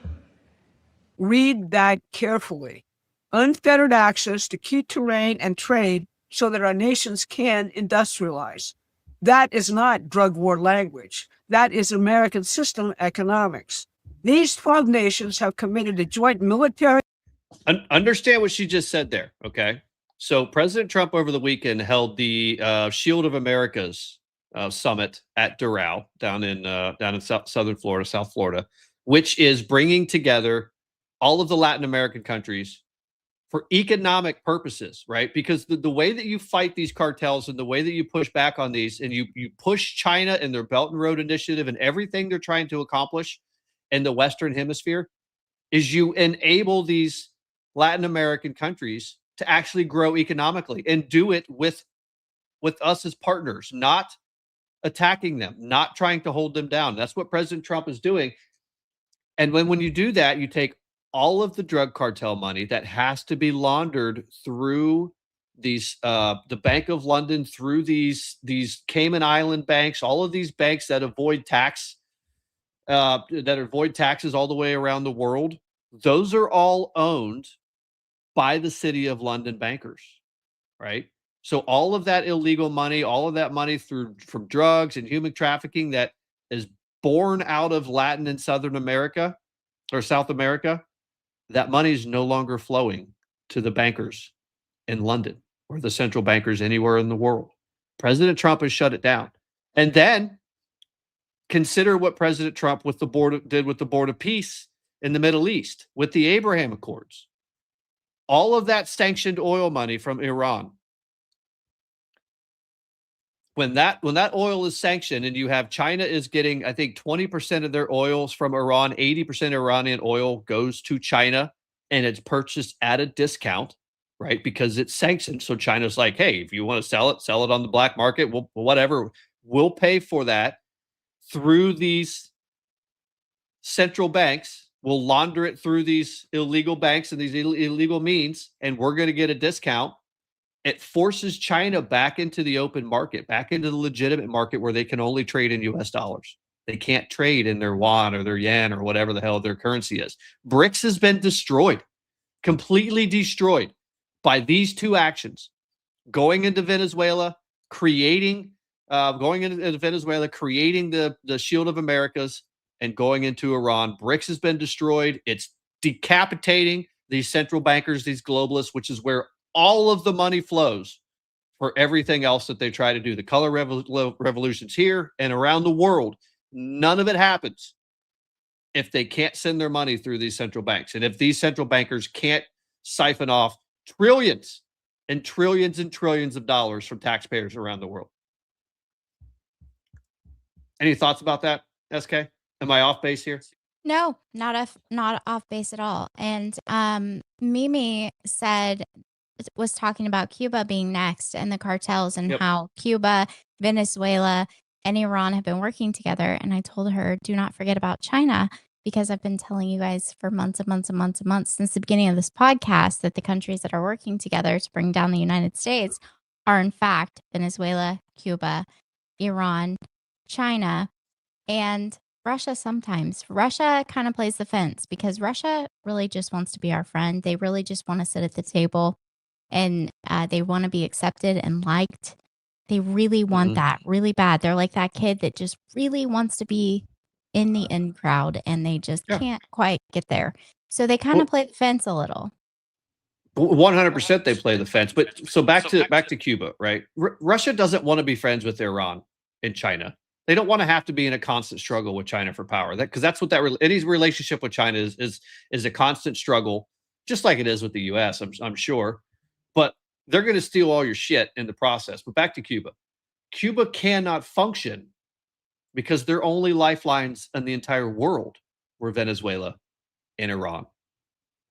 Read that carefully. Unfettered access to key terrain and trade so that our nations can industrialize. That is not drug war language. That is American system economics. These 12 nations have committed a joint military. Understand what she just said there, okay? So President Trump over the weekend held the Shield of Americas summit at Doral down in southern Florida, South Florida, which is bringing together all of the Latin American countries for economic purposes, right? Because the way that you fight these cartels and the way that you push back on these, and you push China and their Belt and Road Initiative and everything they're trying to accomplish in the Western Hemisphere, is you enable these Latin American countries to actually grow economically and do it with us as partners, not attacking them, not trying to hold them down. That's what President Trump is doing. And when you do that, you take all of the drug cartel money that has to be laundered through these the Bank of London, through these Cayman Island banks, all of these banks that avoid taxes all the way around the world. Those are all owned by the City of London bankers, right? So all of that illegal money, all of that money from drugs and human trafficking that is born out of Latin and Southern America or South America, that money is no longer flowing to the bankers in London or the central bankers anywhere in the world. President Trump has shut it down. And then consider what President Trump did with the Board of Peace in the Middle East, with the Abraham Accords. All of that sanctioned oil money from Iran. When that oil is sanctioned and you have China is getting, I think, 20% of their oils from Iran, 80% Iranian oil goes to China and it's purchased at a discount, right? Because it's sanctioned. So China's like, hey, if you want to sell it on the black market, we'll pay for that through these central banks. We'll launder it through these illegal banks and these illegal means, and we're going to get a discount. It forces China back into the open market, back into the legitimate market where they can only trade in US dollars. They can't trade in their yuan or their yen or whatever the hell their currency is. BRICS has been destroyed. completely destroyed by these two actions: going into Venezuela, creating the Shield of Americas, and going into Iran. BRICS has been destroyed. It's decapitating these central bankers, these globalists, which is where all of the money flows for everything else that they try to do. The color revolutions here and around the world, none of it happens if they can't send their money through these central banks. And if these central bankers can't siphon off trillions and trillions and trillions of dollars from taxpayers around the world. Any thoughts about that, SK? Am I off base here? No, not off base at all. And Mimi was talking about Cuba being next and the cartels and how Cuba, Venezuela, and Iran have been working together. And I told her, do not forget about China, because I've been telling you guys for months and months and months and months since the beginning of this podcast that the countries that are working together to bring down the United States are in fact Venezuela, Cuba, Iran, China, and Russia sometimes. Russia kind of plays the fence because Russia really just wants to be our friend. They really just want to sit at the table and they want to be accepted and liked. They really want that really bad. They're like that kid that just really wants to be in the in crowd and they just can't quite get there. So they kind of play the fence a little. 100% they play the fence. But so back to Cuba, right? Russia doesn't want to be friends with Iran and China. They don't want to have to be in a constant struggle with China for power. Because that's what any relationship with China is a constant struggle, just like it is with the U.S. I'm sure. But they're going to steal all your shit in the process. But back to Cuba. Cuba cannot function because their only lifelines in the entire world were Venezuela and Iran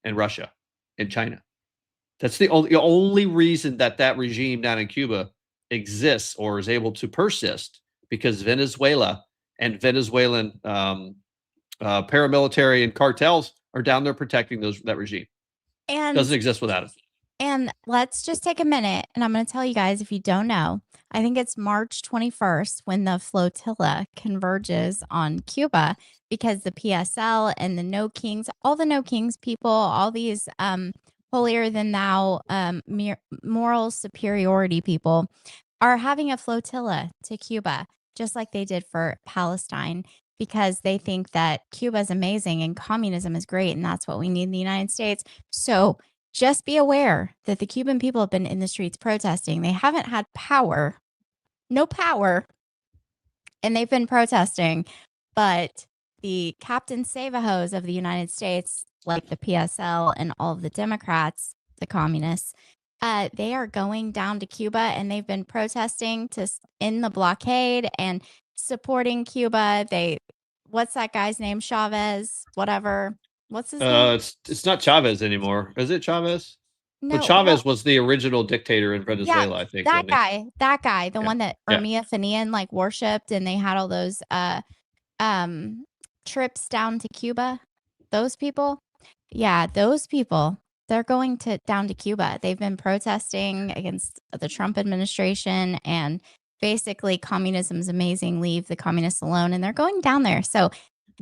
and Russia and China. That's the only reason that regime down in Cuba exists or is able to persist, because Venezuela and Venezuelan paramilitary and cartels are down there protecting that regime. And doesn't exist without it. And let's just take a minute, and I'm going to tell you guys, if you don't know, I think it's March 21st when the flotilla converges on Cuba, because the PSL and the No Kings, all the No Kings people, all these holier than thou moral superiority people are having a flotilla to Cuba, just like they did for Palestine, because they think that Cuba is amazing and communism is great, and that's what we need in the United States. So just be aware that the Cuban people have been in the streets protesting. They haven't had power, no power, and they've been protesting. But the Captain Save-A-Hos of the United States, like the PSL and all of the Democrats, the communists, they are going down to Cuba, and they've been protesting to end the blockade and supporting Cuba. What's that guy's name? Chavez, whatever. What's his name? It's not Chavez anymore. Is it Chavez? No, but Chavez was the original dictator in Venezuela, I think. That guy, the one that Ermia Fenian like worshipped, and they had all those trips down to Cuba. Those people. Yeah, those people. They're going down to Cuba. They've been protesting against the Trump administration and basically communism's amazing. Leave the communists alone. And they're going down there. So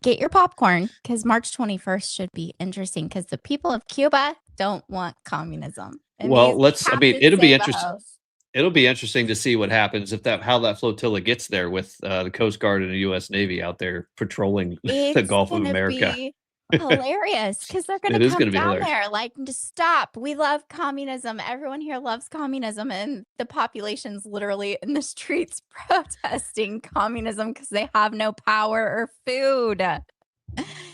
get your popcorn, because March 21st should be interesting, because the people of Cuba don't want communism. Well, it'll be interesting. It'll be interesting to see what happens how that flotilla gets there with the Coast Guard and the U.S. Navy out there patrolling the Gulf of America. Hilarious, because they're going to come down there like, just stop. We love communism. Everyone here loves communism, and the population's literally in the streets protesting communism because they have no power or food.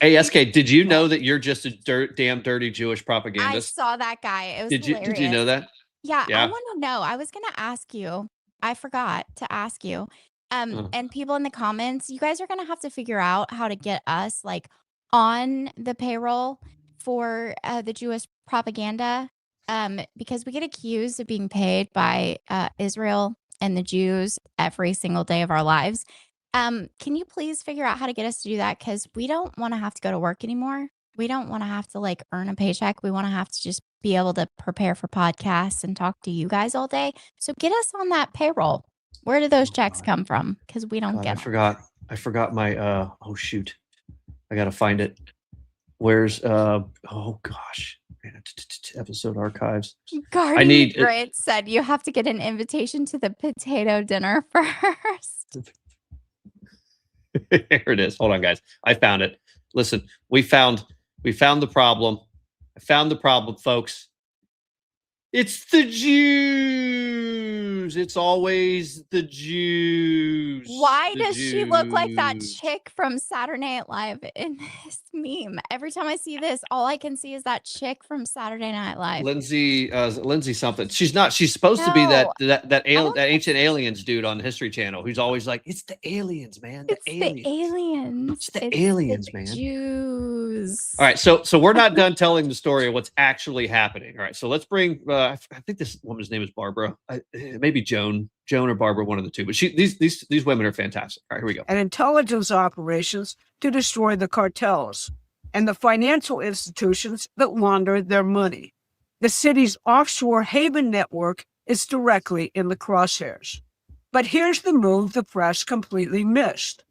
Hey, SK, did you know that you're just a damn dirty Jewish propagandist? I saw that guy. It was hilarious. Did you know that? Yeah, I want to know. I was going to ask you. I forgot to ask you. And people in the comments, you guys are going to have to figure out how to get us like on the payroll for the Jewish propaganda, because we get accused of being paid by Israel and the Jews every single day of our lives. Can you please figure out how to get us to do that? Because we don't want to have to go to work anymore. We don't want to have to like earn a paycheck. We want to have to just be able to prepare for podcasts and talk to you guys all day. So get us on that payroll. Where do those checks come from? Because we don't get them. I forgot my oh shoot. I gotta find it. Where's oh gosh. Man, Episode archives. Guardian Grit said you have to get an invitation to the potato dinner first. Here it is. Hold on, guys. I found it. Listen, we found the problem. I found the problem, folks. It's the Jews. It's always the Jews. Why does she look like that chick from Saturday Night Live in this meme? Every time I see this, all I can see is that chick from Saturday Night Live. Lindsay something. She's not. She's supposed to be that ancient aliens dude on the History Channel who's always like, it's the aliens, man. It's the aliens. It's the aliens, man. Jews. All right, so we're not done telling the story of what's actually happening. All right, so let's bring. I think this woman's name is Barbara. Maybe Joan or Barbara, one of the two. But these women are fantastic. All right, here we go. And intelligence operations to destroy the cartels and the financial institutions that launder their money. The city's offshore haven network is directly in the crosshairs. But here's the move the press completely missed.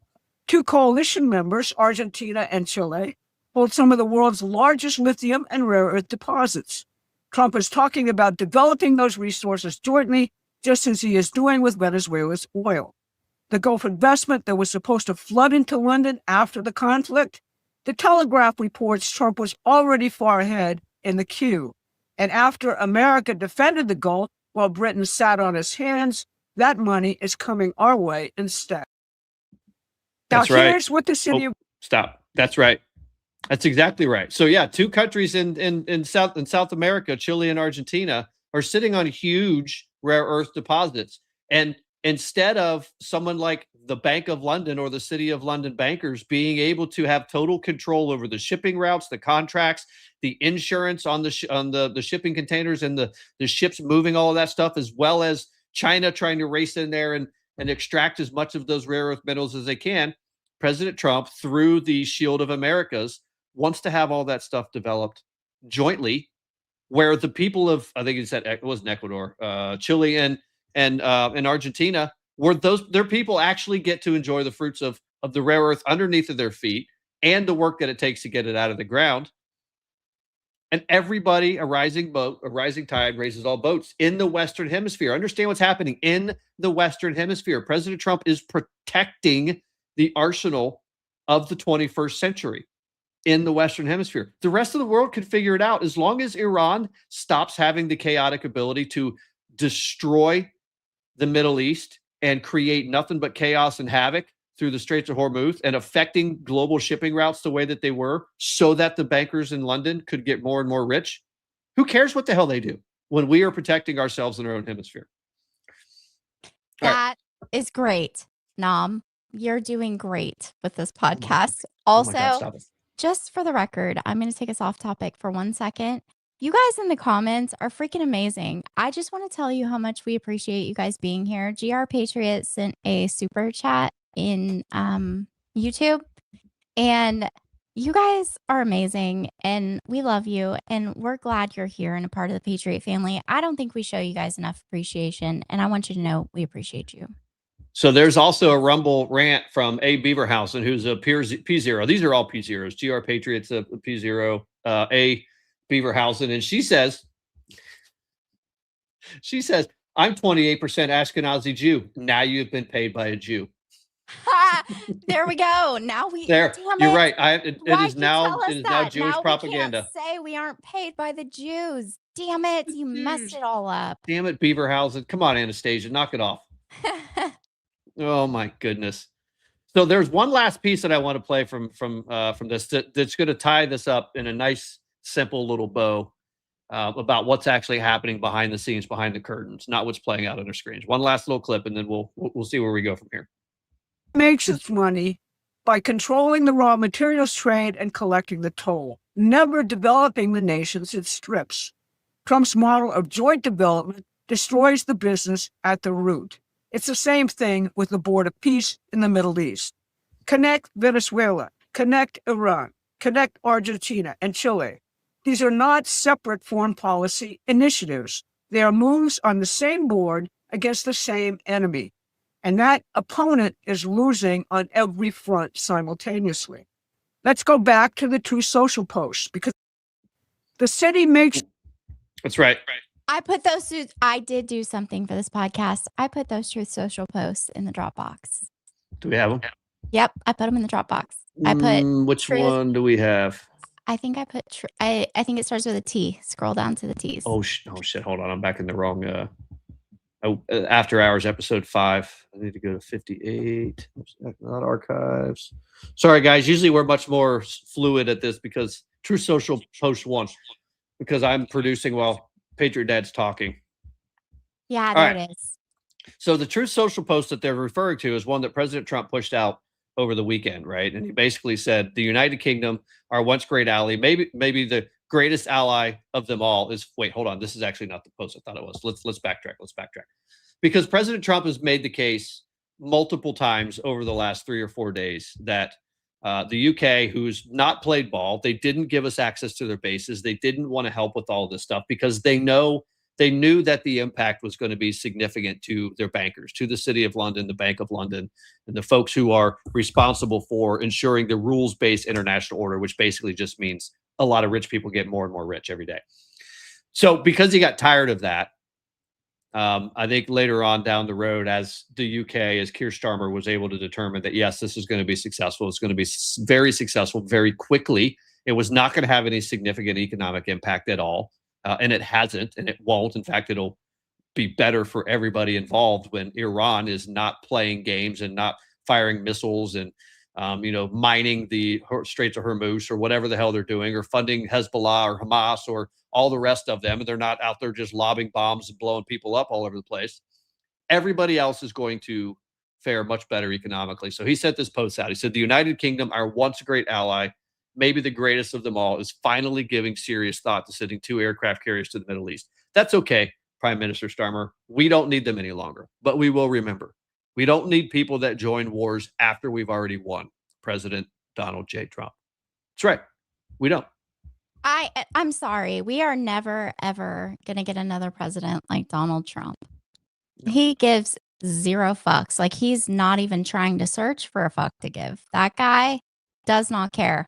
Two coalition members, Argentina and Chile, hold some of the world's largest lithium and rare earth deposits. Trump is talking about developing those resources jointly, just as he is doing with Venezuela's oil. The Gulf investment that was supposed to flood into London after the conflict, the Telegraph reports Trump was already far ahead in the queue. And after America defended the Gulf while Britain sat on its hands, that money is coming our way instead. That's now, right. Here's what the city of... Stop. That's right. That's exactly right. So yeah, two countries in South America, Chile and Argentina, are sitting on huge rare earth deposits. And instead of someone like the Bank of London or the City of London bankers being able to have total control over the shipping routes, the contracts, the insurance on the shipping containers and the ships moving all of that stuff, as well as China trying to race in there and extract as much of those rare earth metals as they can, President Trump, through the Shield of Americas, wants to have all that stuff developed jointly, where the people of, I think he said it was in Ecuador, Chile and Argentina, where their people actually get to enjoy the fruits of the rare earth underneath of their feet and the work that it takes to get it out of the ground. And everybody, a rising tide raises all boats in the Western Hemisphere. Understand what's happening in the Western Hemisphere. President Trump is protecting the arsenal of the 21st century in the Western Hemisphere. The rest of the world can figure it out as long as Iran stops having the chaotic ability to destroy the Middle East and create nothing but chaos and havoc through the Straits of Hormuz and affecting global shipping routes the way that they were, so that the bankers in London could get more and more rich. Who cares what the hell they do when we are protecting ourselves in our own hemisphere? That is great, Nom. You're doing great with this podcast. Also, stop it. Just for the record, I'm going to take us off topic for 1 second. You guys in the comments are freaking amazing. I just want to tell you how much we appreciate you guys being here. GR Patriot sent a super chat in YouTube, and you guys are amazing, and we love you, and we're glad you're here and a part of the Patriot family. I don't think we show you guys enough appreciation, and I want you to know we appreciate you. So there's also a Rumble rant from A. Beaverhausen, who's a P0. These are all P0s. GR Patriots, a P0, A. Beaverhausen. And she says, I'm 28% Ashkenazi Jew. Now you've been paid by a Jew. There we go. Now we there. You're right. It is now Jewish now propaganda. We can't say we aren't paid by the Jews. Damn it. You messed it all up. Damn it, Beaverhausen. Come on, Anastasia. Knock it off. Oh my goodness. So there's one last piece that I want to play from this that's going to tie this up in a nice, simple little bow about what's actually happening behind the scenes, behind the curtains, not what's playing out on our screens. One last little clip, and then we'll see where we go from here. Makes its money by controlling the raw materials trade and collecting the toll, never developing the nations it strips. Trump's model of joint development destroys the business at the root. It's the same thing with the Board of Peace in the Middle East. Connect Venezuela, connect Iran, connect Argentina and Chile. These are not separate foreign policy initiatives. They are moves on the same board against the same enemy. And that opponent is losing on every front simultaneously. Let's go back to the two social posts, because The city makes. That's right. I put those. I did do something for this podcast. I put those Truth Social posts in the Dropbox. Do we have them? Yep, I put them in the Dropbox. I put which one do we have? I think I put. I think it starts with a T. Scroll down to the T's. Oh shit! Hold on, I'm back in the wrong. After Hours episode 5. I need to go to 58. Not archives. Sorry, guys. Usually we're much more fluid at this because True Social post 1 because I'm producing while Patriot Dad's talking. Yeah, there it is. So the True Social post that they're referring to is one that President Trump pushed out over the weekend, right? And he basically said the United Kingdom, our once great ally, maybe the greatest ally of them all is. Wait, hold on. This is actually not the post I thought it was. Let's backtrack. Because President Trump has made the case multiple times over the last 3 or 4 days that the UK, who's not played ball, they didn't give us access to their bases. They didn't want to help with all this stuff because they knew that the impact was going to be significant to their bankers, to the City of London, the Bank of London, and the folks who are responsible for ensuring the rules-based international order, which basically just means a lot of rich people get more and more rich every day. So because he got tired of that, I think later on down the road, as the UK, as Keir Starmer was able to determine that, yes, this is going to be successful. It's going to be very successful very quickly. It was not going to have any significant economic impact at all. And it hasn't, and it won't. In fact, it'll be better for everybody involved when Iran is not playing games and not firing missiles and, mining the Straits of Hormuz or whatever the hell they're doing, or funding Hezbollah or Hamas or all the rest of them. And they're not out there just lobbing bombs and blowing people up all over the place. Everybody else is going to fare much better economically. So he sent this post out. He said, the United Kingdom, our once great ally, maybe the greatest of them all, is finally giving serious thought to sending 2 aircraft carriers to the Middle East. That's okay, Prime Minister Starmer. We don't need them any longer, but we will remember. We don't need people that join wars after we've already won. President Donald J. Trump. That's right. We don't. I'm sorry. We are never, ever going to get another president like Donald Trump. No. He gives 0 fucks. Like, he's not even trying to search for a fuck to give. That guy does not care.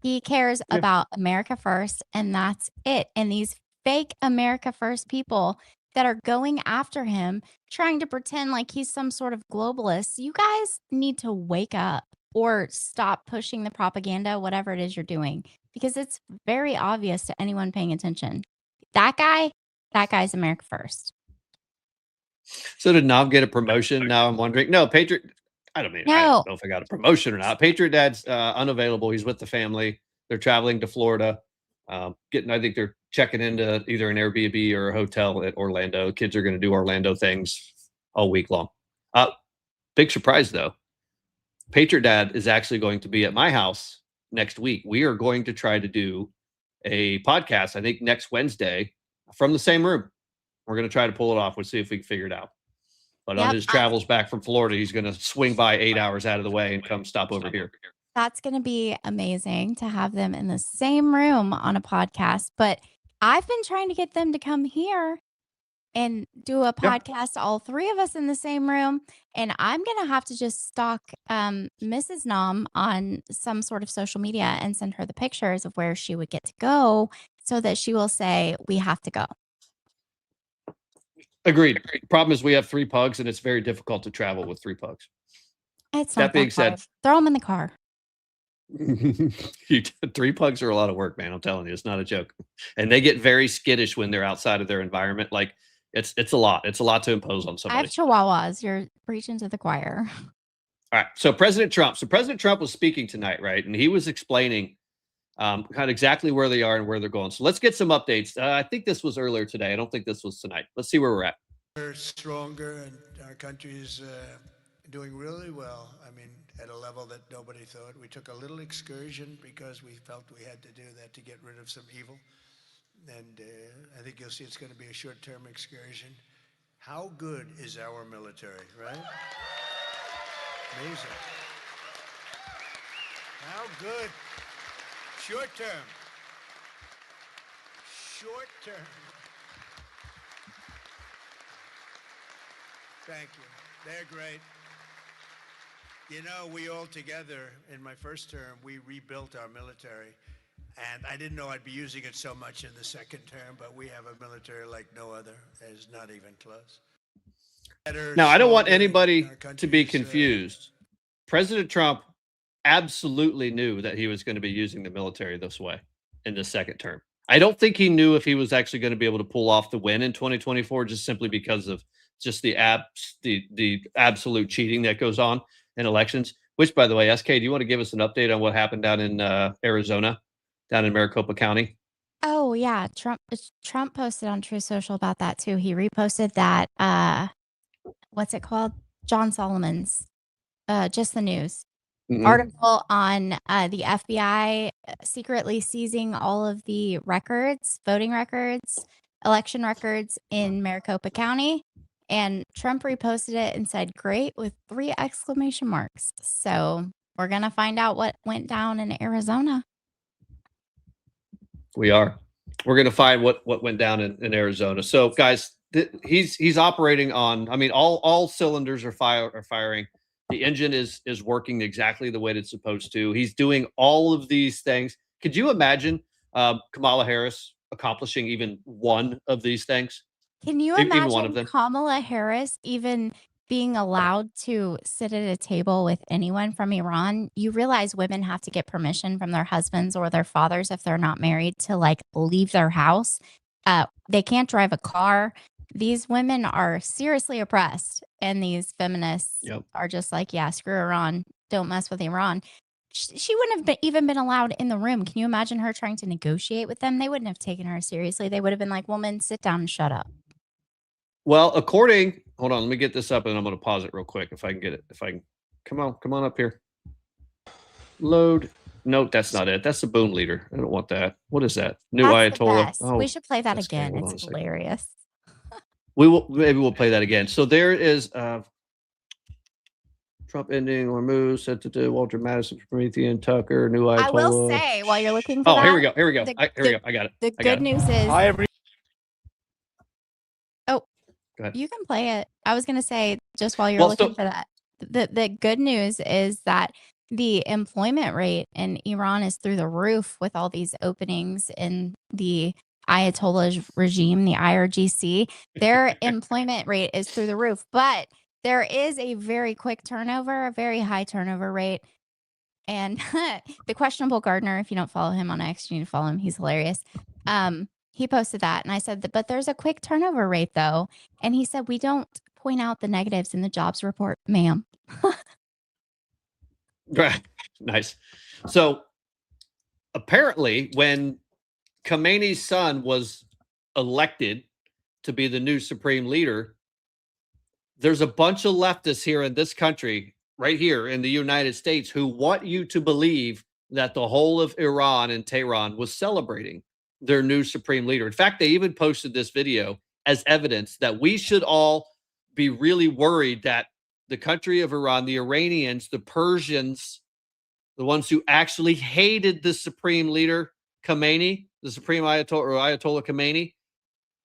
He cares about America first, and that's it. And these fake America first people that are going after him, trying to pretend like he's some sort of globalist, you guys need to wake up or stop pushing the propaganda, whatever it is you're doing, because it's very obvious to anyone paying attention. That guy's America first. So did Nom get a promotion? Now I'm wondering. No, Patriot. I don't know if I got a promotion or not. Patriot Dad's unavailable. He's with the family. They're traveling to Florida. I think they're checking into either an Airbnb or a hotel at Orlando. Kids are going to do Orlando things all week long. Big surprise, though. Patriot Dad is actually going to be at my house next week. We are going to try to do a podcast, I think next Wednesday, from the same room. We're going to try to pull it off. We'll see if we can figure it out. But on his travels back from Florida, he's going to swing by 8 hours out of the way and come stop over here. That's going to be amazing to have them in the same room on a podcast. But I've been trying to get them to come here and do a podcast, all 3 of us in the same room. And I'm going to have to just stalk Mrs. Nom on some sort of social media and send her the pictures of where she would get to go so that she will say, we have to go. Agreed. Problem is we have 3 pugs and it's very difficult to travel with 3 pugs. It's not that being said, throw them in the car. 3 pugs are a lot of work, man. I'm telling you, it's not a joke. And they get very skittish when they're outside of their environment. Like it's a lot. It's a lot to impose on somebody. I have chihuahuas. You're preaching to the choir. All right. So President Trump was speaking tonight, right? And he was explaining kind of exactly where they are and where they're going. So let's get some updates. I think this was earlier today. I don't think this was tonight. Let's see where we're at. We're stronger, and our country is doing really well. I mean, at a level that nobody thought. We took a little excursion because we felt we had to do that to get rid of some evil. And I think you'll see it's going to be a short-term excursion. How good is our military, right? Amazing. How good? Short-term. Short-term. Thank you. They're great. You know, we all together, in my first term, we rebuilt our military. And I didn't know I'd be using it so much in the second term, but we have a military like no other. It's not even close. Now, I don't want anybody to be confused. President Trump absolutely knew that he was going to be using the military this way in the second term. I don't think he knew if he was actually going to be able to pull off the win in 2024, just simply because of just the absolute cheating that goes on in elections. Which, by the way, SK, do you want to give us an update on what happened down in Arizona, down in Maricopa County? Oh yeah, Trump posted on True Social about that too. He reposted that what's it called? John Solomon's Just the News article on the FBI secretly seizing all of the records, voting records, election records in Maricopa County. And Trump reposted it and said, "Great," with 3 exclamation marks. So we're going to find out what went down in Arizona. We are. We're going to find what went down in Arizona. So, guys, he's operating on. I mean, all cylinders are firing. The engine is working exactly the way it's supposed to. He's doing all of these things. Could you imagine Kamala Harris accomplishing even one of these things? Can you imagine Kamala Harris even being allowed to sit at a table with anyone from Iran? You realize women have to get permission from their husbands or their fathers if they're not married to like leave their house. They can't drive a car. These women are seriously oppressed, and these feminists are just like, yeah, screw Iran. Don't mess with Iran. She wouldn't have even been allowed in the room. Can you imagine her trying to negotiate with them? They wouldn't have taken her seriously. They would have been like, woman, sit down and shut up. Well, hold on, let me get this up and I'm going to pause it real quick if I can get it. If I can, come on up here. Load. No, that's not it. That's the boom leader. I don't want that. What is that? New Ayatollah. Oh, we should play that again. It's hilarious. Maybe we'll play that again. So there is Trump ending Hormuz said to do Walter Madison, Promethean, Tucker, new Ayatollah. I will say while you're looking for that. Oh, here we go. I got it. The good news is Go ahead. You can play it. I was going to say, just while you're looking for that, the good news is that the employment rate in Iran is through the roof with all these openings in the Ayatollah regime, the IRGC. Their employment rate is through the roof, but there is a very quick turnover, a very high turnover rate. And the questionable gardener, if you don't follow him on X, you need to follow him. He's hilarious. He posted that, and I said, but there's a quick turnover rate, though. And he said, we don't point out the negatives in the jobs report, ma'am. Right. Nice. So apparently, when Khamenei's son was elected to be the new supreme leader, there's a bunch of leftists here in this country, right here in the United States, who want you to believe that the whole of Iran and Tehran was celebrating their new supreme leader. In fact, they even posted this video as evidence that we should all be really worried that the country of Iran, the Iranians, the Persians, the ones who actually hated the supreme leader, Khamenei, the supreme Ayatollah Khamenei,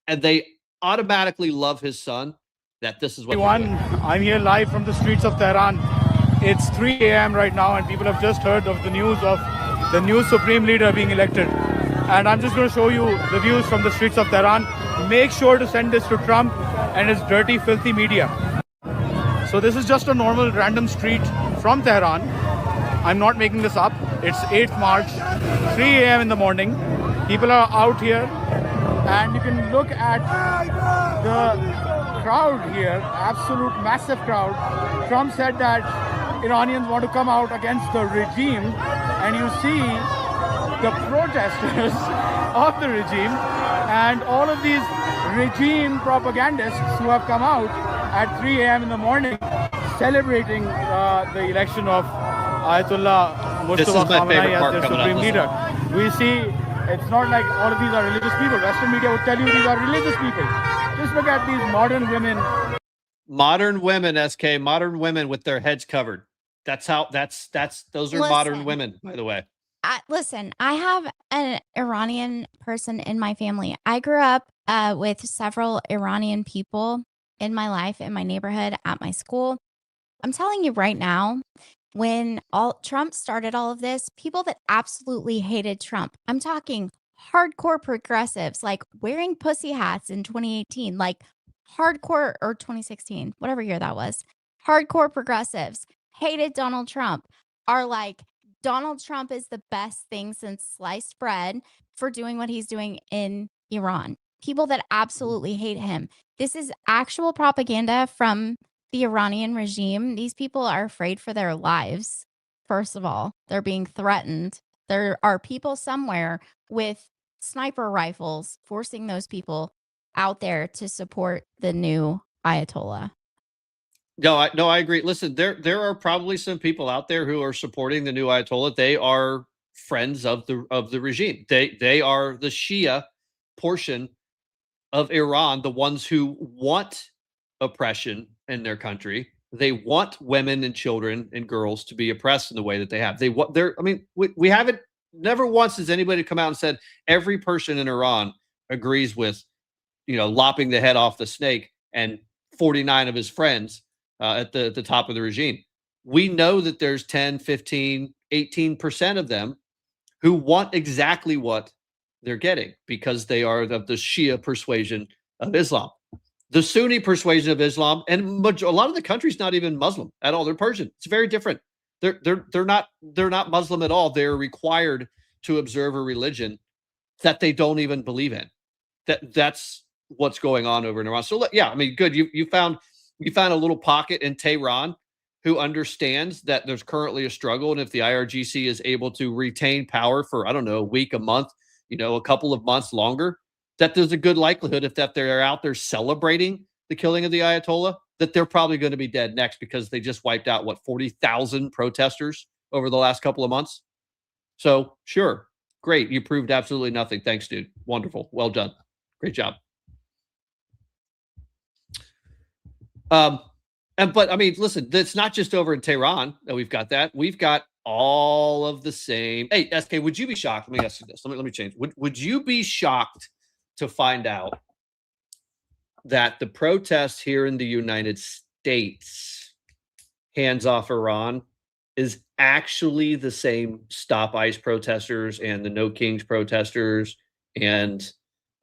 and they automatically love his son, that this is what I'm here live from the streets of Tehran. It's 3 a.m. right now, and people have just heard of the news of the new supreme leader being elected. And I'm just going to show you the views from the streets of Tehran. Make sure to send this to Trump and his dirty, filthy media. So this is just a normal random street from Tehran. I'm not making this up. It's 8th March, 3 a.m. in the morning. People are out here, and you can look at the crowd here, absolute massive crowd. Trump said that Iranians want to come out against the regime, and you see the protesters of the regime and all of these regime propagandists who have come out at 3 a.m. in the morning celebrating the election of Ayatollah Mustafa Khamenei as their supreme leader. We see it's not like all of these are religious people. Western media would tell you these are religious people. Just look at these modern women. Modern women, SK, modern women with their heads covered. Those are modern women, by the way. Listen, I have an Iranian person in my family. I grew up with several Iranian people in my life, in my neighborhood, at my school. I'm telling you right now, when Trump started all of this, people that absolutely hated Trump, I'm talking hardcore progressives, like wearing pussy hats in 2018, like hardcore, or 2016, whatever year that was, hardcore progressives hated Donald Trump, are like, Donald Trump is the best thing since sliced bread for doing what he's doing in Iran. People that absolutely hate him. This is actual propaganda from the Iranian regime. These people are afraid for their lives. First of all, they're being threatened. There are people somewhere with sniper rifles forcing those people out there to support the new Ayatollah. No, I agree. Listen, there are probably some people out there who are supporting the new Ayatollah. They are friends of the regime. They are the Shia portion of Iran, the ones who want oppression in their country. They want women and children and girls to be oppressed in the way that they have. We haven't, never once has anybody come out and said every person in Iran agrees with, lopping the head off the snake and 49 of his friends at the top of the regime. We know that there's 10, 15, 18% of them who want exactly what they're getting because they are of the Shia persuasion of Islam. The Sunni persuasion of Islam, and a lot of the country's not even Muslim at all. They're Persian. It's very different. They're not Muslim at all. They're required to observe a religion that they don't even believe in. That's what's going on over in Iran. So yeah, good. You found a little pocket in Tehran who understands that there's currently a struggle, and if the IRGC is able to retain power for, I don't know, a week, a month, a couple of months longer, that there's a good likelihood if they're out there celebrating the killing of the Ayatollah, that they're probably going to be dead next because they just wiped out 40,000 protesters over the last couple of months. So sure, great, you proved absolutely nothing. Thanks, dude. Wonderful, well done, great job. Listen, it's not just over in Tehran that we've got that. We've got all of the same. Hey, SK, would you be shocked? Let me ask you this. Let me change. Would you be shocked to find out that the protests here in the United States, hands off Iran, is actually the same Stop ICE protesters and the No Kings protesters and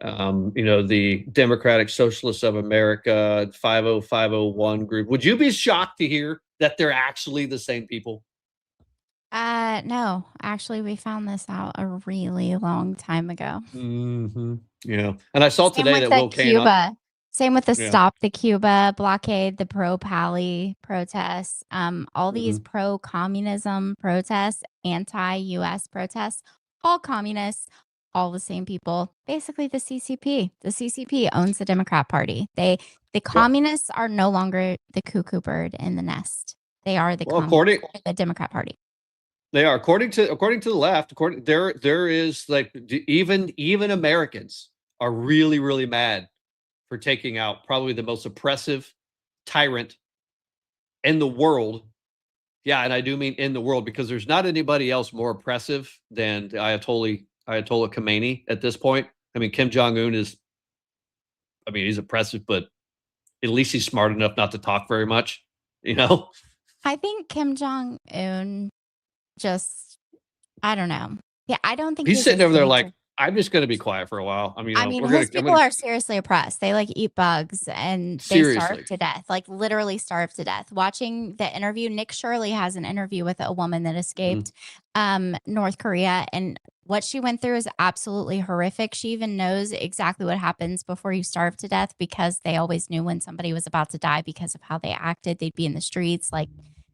the Democratic Socialists of America, 50501 group? Would you be shocked to hear that they're actually the same people? No, actually, we found this out a really long time ago. Mm-hmm. Yeah, and I saw today that Will Cuba. Same with the Stop the Cuba blockade, the pro-Pali protests, all these pro-communism protests, anti-U.S. protests, all communists, all the same people. Basically, the CCP. The CCP owns the Democrat Party. The communists are no longer the cuckoo bird in the nest. They are the the Democrat Party. They are, according to the left. There is even Americans are really, really mad for taking out probably the most oppressive tyrant in the world. Yeah, and I do mean in the world, because there's not anybody else more oppressive than the Ayatollah Khomeini at this point. Kim Jong-un is, he's oppressive, but at least he's smart enough not to talk very much, I think Kim Jong-un I don't know. Yeah, I don't think he's sitting over there like, I'm just going to be quiet for a while. His people are seriously oppressed. They eat bugs and they starve to death, literally starve to death. Watching the interview, Nick Shirley has an interview with a woman that escaped North Korea, and what she went through is absolutely horrific. She even knows exactly what happens before you starve to death, because they always knew when somebody was about to die because of how they acted. They'd be in the streets,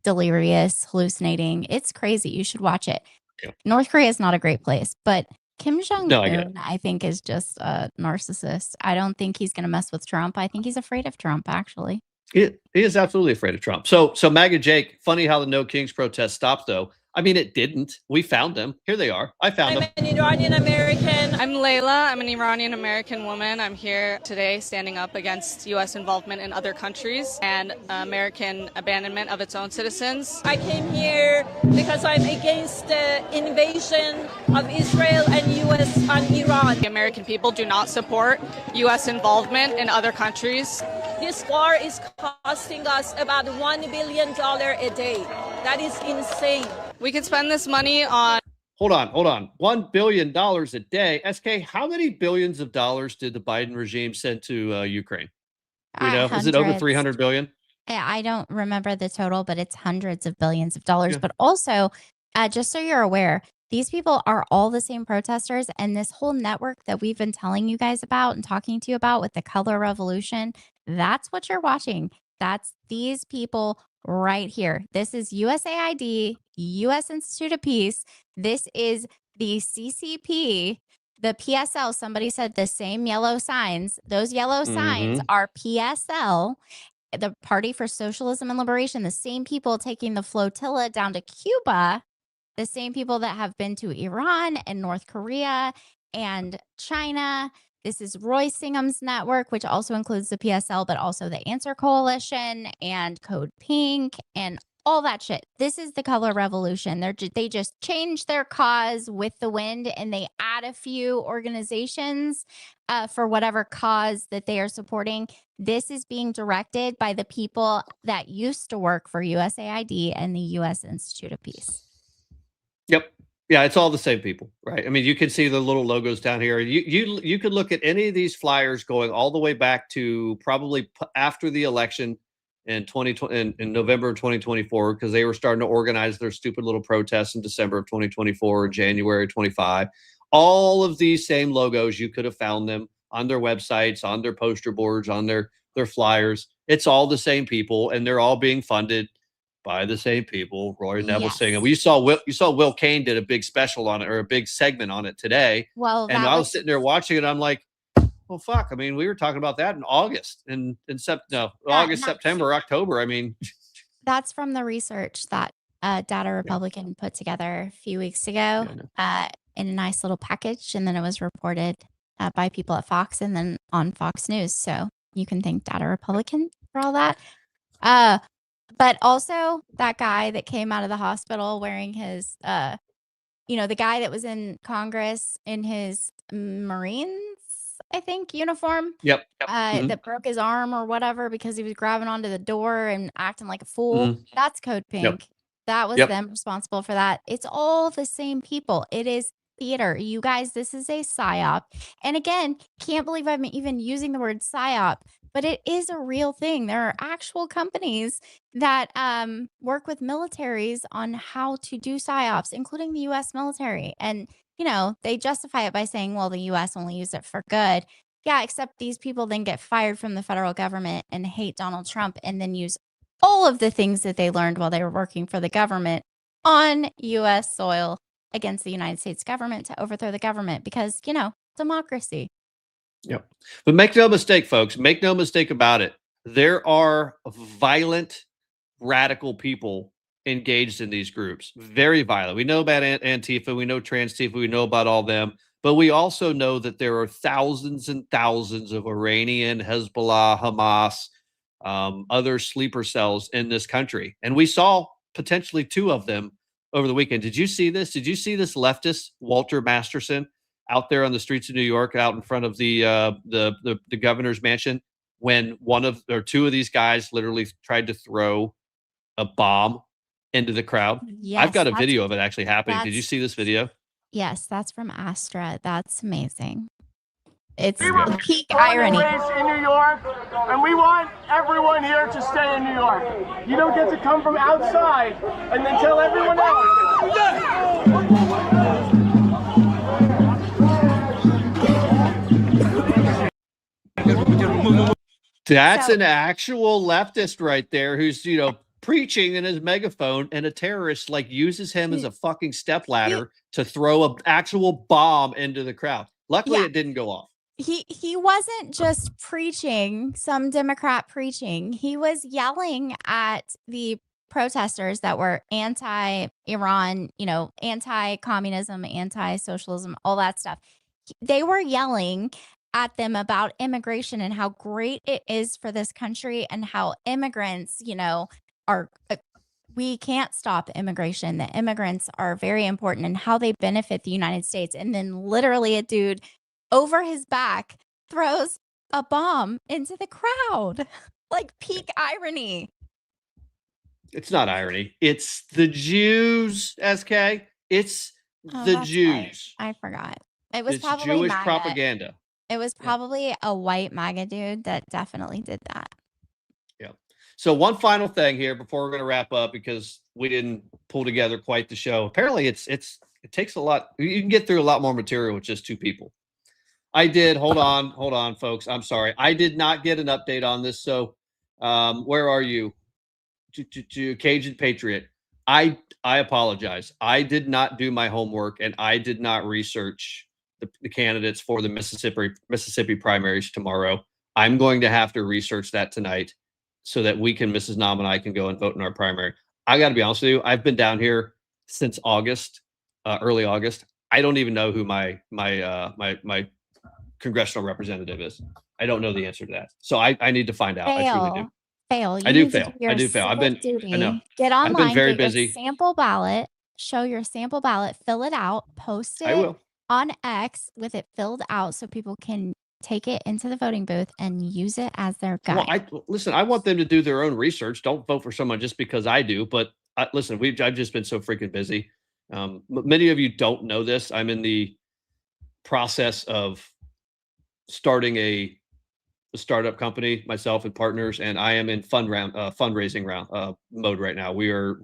delirious, hallucinating. It's crazy. You should watch it. Yeah. North Korea is not a great place, but Kim Jong-un, I think, is just a narcissist. I don't think he's going to mess with Trump. I think he's afraid of Trump, actually. He is absolutely afraid of Trump. So MAGA Jake, funny how the No Kings protest stopped, though. I mean, it didn't. We found them. Here they are. I found them. I'm an Iranian American. I'm Layla. I'm an Iranian American woman. I'm here today standing up against U.S. involvement in other countries and American abandonment of its own citizens. I came here because I'm against the invasion of Israel and U.S. on Iran. The American people do not support U.S. involvement in other countries. This war is costing us about $1 billion a day. That is insane. We could spend this money on... Hold on. $1 billion a day. SK, how many billions of dollars did the Biden regime send to Ukraine? You know, is it over 300 billion? I don't remember the total, but it's hundreds of billions of dollars. Yeah. But also, just so you're aware, these people are all the same protesters. And this whole network that we've been telling you guys about and talking to you about with the color revolution, that's what you're watching. That's these people right here. This is USAID, U.S. Institute of Peace. This is the CCP, the PSL. Somebody said the same yellow signs. Those yellow signs are PSL, the Party for Socialism and Liberation. The same people taking the flotilla down to Cuba, the same people that have been to Iran and North Korea and China. This is Roy Singham's network, which also includes the PSL, but also the Answer Coalition and Code Pink and all that shit. This is the color revolution. They just change their cause with the wind, and they add a few organizations for whatever cause that they are supporting. This is being directed by the people that used to work for USAID and the U.S. Institute of Peace. Yep. Yeah, it's all the same people, right? I mean, you can see the little logos down here. You could look at any of these flyers going all the way back to probably after the election in November of 2024, because they were starting to organize their stupid little protests in December of 2024 or January 25. All of these same logos, you could have found them on their websites, on their poster boards, on their flyers. It's all the same people, and they're all being funded by the same people. Roy Neville singing. You saw Will Kane did a big special on it, or a big segment on it today. Well, and I was sitting there watching it. I'm like, well, fuck. I mean, we were talking about that in August and August, September, October. I mean, that's from the research that Data Republican put together a few weeks ago in a nice little package, and then it was reported by people at Fox and then on Fox News. So you can thank Data Republican for all that. But also that guy that came out of the hospital wearing his, the guy that was in Congress in his Marines, I think, uniform. Yep. That broke his arm or whatever because he was grabbing onto the door and acting like a fool. That's Code Pink. Yep. That was them responsible for that. It's all the same people. It is theater. You guys, this is a psyop. And again, can't believe I'm even using the word psyop, but it is a real thing. There are actual companies that work with militaries on how to do psyops, including the U.S. military. And, they justify it by saying, well, the U.S. only used it for good. Yeah, except these people then get fired from the federal government and hate Donald Trump and then use all of the things that they learned while they were working for the government on U.S. soil against the United States government to overthrow the government because, democracy. Yep. But make no mistake, folks, make no mistake about it. There are violent, radical people engaged in these groups. Very violent. We know about Antifa. We know Trans-Tifa. We know about all them. But we also know that there are thousands and thousands of Iranian, Hezbollah, Hamas, other sleeper cells in this country. And we saw potentially 2 of them over the weekend. Did you see this? Did you see this leftist, Walter Masterson, out there on the streets of New York, out in front of the governor's mansion, when 1 or 2 of these guys literally tried to throw a bomb into the crowd? Yes, I've got a video of it actually happening. Did you see this video? Yes, that's from Astra. That's amazing. It's We were peak born and irony. raised in New York, and we want everyone here to stay in New York. You don't get to come from outside and then tell everyone else. That's an actual leftist right there who's, preaching in his megaphone, and a terrorist uses him as a fucking stepladder to throw an actual bomb into the crowd. Luckily, it didn't go off. He wasn't just preaching, some Democrat preaching. He was yelling at the protesters that were anti-Iran, anti-communism, anti-socialism, all that stuff. They were yelling at them about immigration and how great it is for this country and how immigrants, are we can't stop immigration. The immigrants are very important and how they benefit the United States. And then literally a dude over his back throws a bomb into the crowd. Like peak irony. It's not irony. It's the Jews, SK. It's the Jews. Right. I forgot. It was it's probably Jewish MAGA. propaganda. It was probably a white MAGA dude that definitely did that. Yeah. So one final thing here before we're going to wrap up, because we didn't pull together quite the show. Apparently it takes a lot. You can get through a lot more material with just two people. I did. Hold on, folks. I'm sorry. I did not get an update on this. So where are you? To Cajun Patriot. I apologize. I did not do my homework and I did not research the candidates for the Mississippi primaries tomorrow. I'm going to have to research that tonight so that Mrs. Nom and I can go and vote in our primary. I got to be honest with you. I've been down here since August, early August. I don't even know who my congressional representative is. I don't know the answer to that. So I need to find out. I truly do. Fail. I do fail. I've been duty. I know. Get online. I've been very get your busy. sample ballot. Show your sample ballot. Fill it out. Post I it will. on X with it filled out so people can take it into the voting booth and use it as their guide. Well, listen, I want them to do their own research. Don't vote for someone just because I do. But listen, I've just been so freaking busy. Many of you don't know this. I'm in the process of starting a startup company, myself and partners, and I am in fundraising mode right now. We're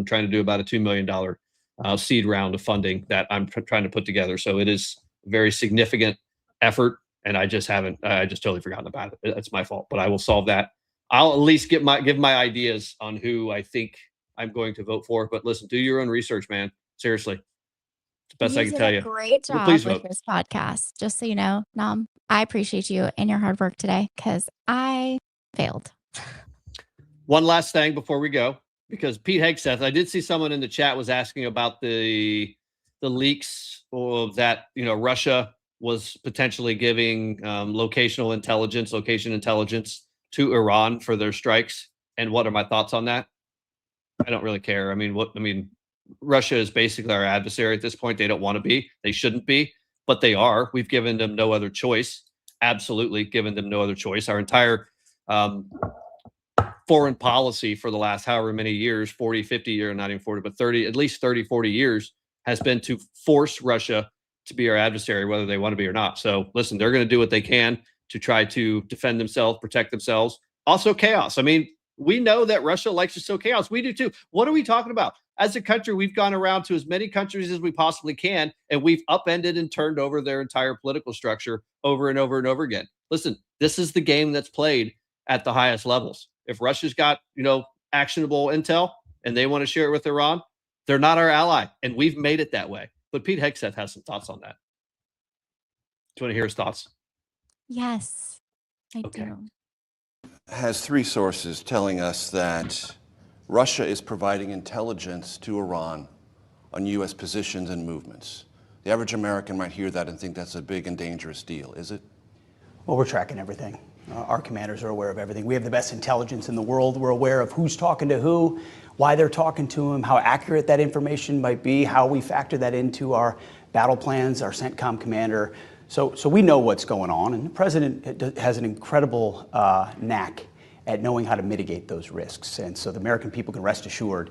trying to do about a $2 million seed round of funding that I'm trying to put together. So it is a very significant effort, and I just totally forgotten about it. That's my fault, but I will solve that. I'll at least give my ideas on who I think I'm going to vote for. But listen, do your own research, man. Seriously. It's the best I can tell you. Great job please with vote. this podcast. Just so you know, Nom, I appreciate you and your hard work today because I failed. One last thing before we go, because Pete Hegseth, I did see someone in the chat was asking about the leaks of that, Russia was potentially giving location intelligence to Iran for their strikes. And what are my thoughts on that? I don't really care. Russia is basically our adversary at this point. They don't want to be. They shouldn't be, but they are. We've given them no other choice. Absolutely given them no other choice. Our entire foreign policy for the last however many years, 40, 50 years, not even 40, but 30, at least 30, 40 years has been to force Russia to be our adversary, whether they want to be or not. So listen, they're going to do what they can to try to defend themselves, protect themselves. Also chaos. We know that Russia likes to sow chaos. We do too. What are we talking about? As a country, we've gone around to as many countries as we possibly can, and we've upended and turned over their entire political structure over and over and over again. Listen, this is the game that's played at the highest levels. If Russia's got, actionable intel and they want to share it with Iran, they're not our ally, and we've made it that way. But Pete Hegseth has some thoughts on that. Do you want to hear his thoughts? Yes, I do. Has three sources telling us that Russia is providing intelligence to Iran on U.S. positions and movements. The average American might hear that and think that's a big and dangerous deal. Is it? Well, we're tracking everything. Our commanders are aware of everything. We have the best intelligence in the world. We're aware of who's talking to who, why they're talking to them, how accurate that information might be, how we factor that into our battle plans, our CENTCOM commander. So we know what's going on, and the president has an incredible knack at knowing how to mitigate those risks. And so the American people can rest assured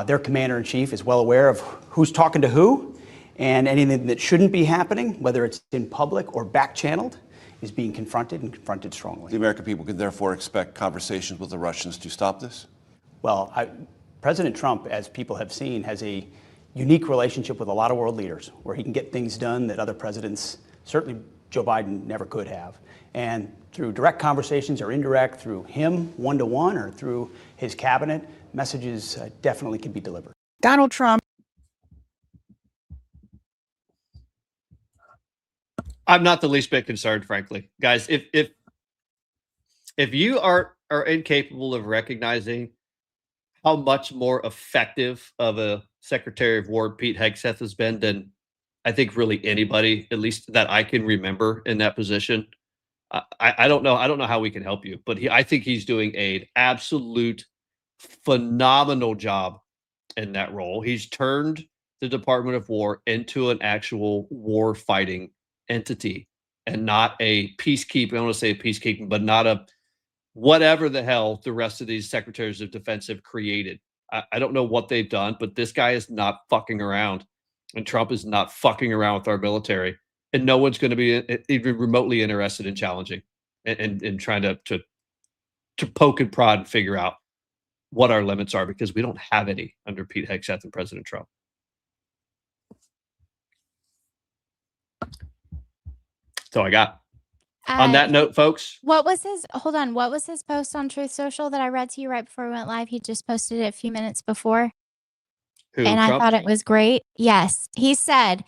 their commander-in-chief is well aware of who's talking to who, and anything that shouldn't be happening, whether it's in public or back-channeled, is being confronted and confronted strongly. The American people can therefore expect conversations with the Russians to stop this? Well, President Trump, as people have seen, has a unique relationship with a lot of world leaders where he can get things done that other presidents, certainly Joe Biden, never could have. And through direct conversations or indirect, through him one-to-one or through his cabinet, messages definitely can be delivered. Donald Trump. I'm not the least bit concerned, frankly. Guys, if you are incapable of recognizing how much more effective of a Secretary of War Pete Hegseth has been than I think really anybody, at least that I can remember in that position. I don't know. I don't know how we can help you, but I think he's doing an absolute phenomenal job in that role. He's turned the Department of War into an actual war fighting entity and not a peacekeeping. I want to say peacekeeping, but not a whatever the hell the rest of these secretaries of defense have created. I don't know what they've done, but this guy is not fucking around, and Trump is not fucking around with our military, and no one's going to be even remotely interested in challenging and trying to poke and prod and figure out what our limits are, because we don't have any under Pete Hegseth and President Trump. So I got. On that note, folks. What was his post on Truth Social that I read to you right before we went live? He just posted it a few minutes before. Who, and Trump? I thought it was great. Yes. He said,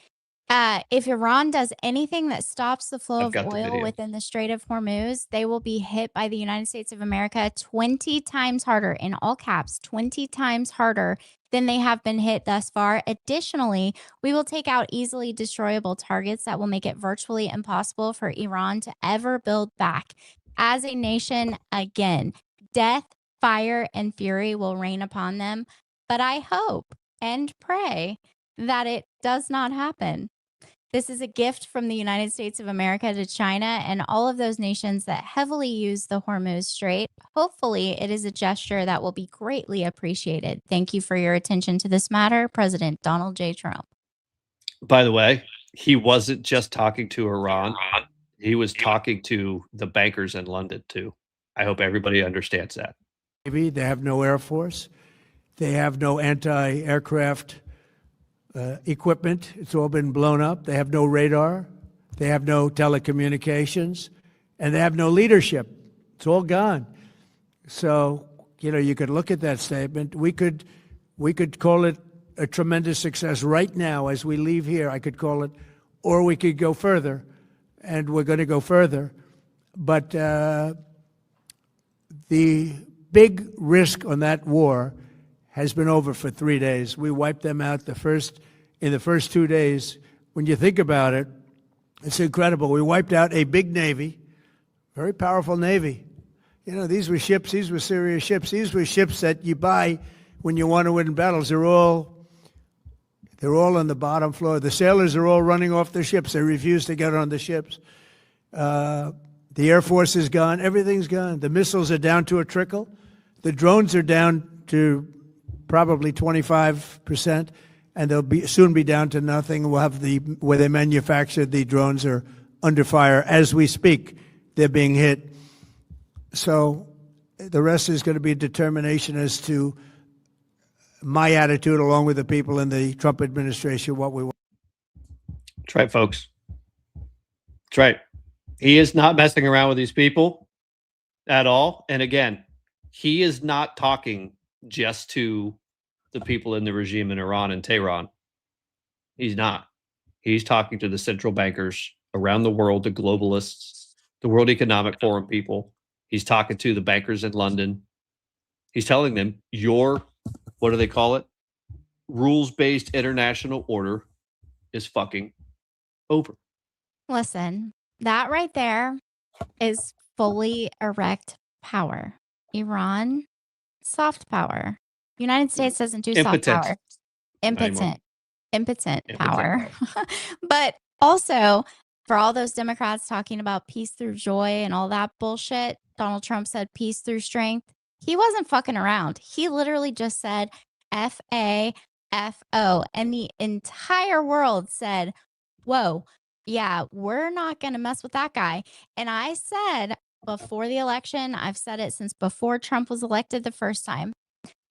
if Iran does anything that stops the flow of oil within the Strait of Hormuz, they will be hit by the United States of America 20 times harder, in all caps, 20 times harder than they have been hit thus far. Additionally, we will take out easily destroyable targets that will make it virtually impossible for Iran to ever build back as a nation again. Death, fire, and fury will rain upon them. But I hope and pray that it does not happen. This is a gift from the United States of America to China and all of those nations that heavily use the Hormuz Strait. Hopefully, it is a gesture that will be greatly appreciated. Thank you for your attention to this matter, President Donald J. Trump. By the way, he wasn't just talking to Iran. He was talking to the bankers in London, too. I hope everybody understands that. Maybe they have no Air Force. They have no anti-aircraft equipment. It's all been blown up. They have no radar. They have no telecommunications. And they have no leadership. It's all gone. So, you could look at that statement. We could call it a tremendous success right now as we leave here. I could call it, or we could go further. And we're going to go further. But the big risk on that war has been over for 3 days. We wiped them out in the first 2 days. When you think about it, it's incredible. We wiped out a big Navy, very powerful Navy. These were ships, these were serious ships. These were ships that you buy when you want to win battles. They're all on the bottom floor. The sailors are all running off the ships. They refuse to get on the ships. The Air Force is gone. Everything's gone. The missiles are down to a trickle. The drones are down to probably 25%, and they'll soon be down to nothing. We'll have where they manufactured the drones are under fire as we speak. They're being hit. So the rest is going to be determination as to my attitude, along with the people in the Trump administration, what we want. That's right, folks. That's right. He is not messing around with these people at all. And again, he is not talking just to the people in the regime in Iran and Tehran. He's not. He's talking to the central bankers around the world, the globalists, the World Economic Forum people. He's talking to the bankers in London. He's telling them what do they call it? Rules-based international order is fucking over. Listen, that right there is fully erect power. Iran, soft power. United States doesn't do soft power. Impotent power. But also, for all those Democrats talking about peace through joy and all that bullshit, Donald Trump said peace through strength. He wasn't fucking around. He literally just said F-A-F-O. And the entire world said, whoa, yeah, we're not going to mess with that guy. And I said before the election, I've said it since before Trump was elected the first time,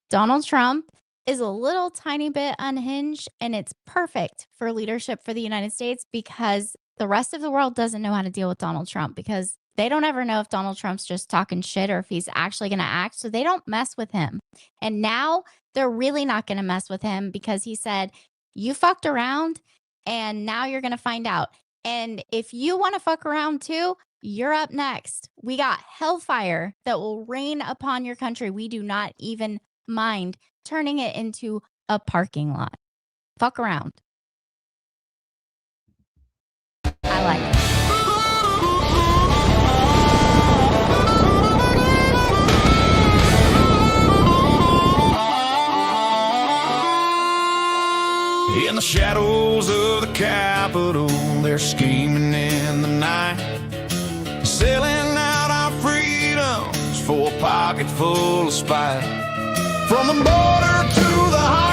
Donald Trump is a little tiny bit unhinged, and it's perfect for leadership for the United States because the rest of the world doesn't know how to deal with Donald Trump because they don't ever know if Donald Trump's just talking shit or if he's actually going to act. So they don't mess with him. And now they're really not going to mess with him because he said, you fucked around and now you're going to find out. And if you want to fuck around too, you're up next. We got hellfire that will rain upon your country. We do not even mind turning it into a parking lot. Fuck around. I like it. In the shadows of the Capitol, they're scheming in the night, selling out our freedoms for a pocket full of spite. From the border to the high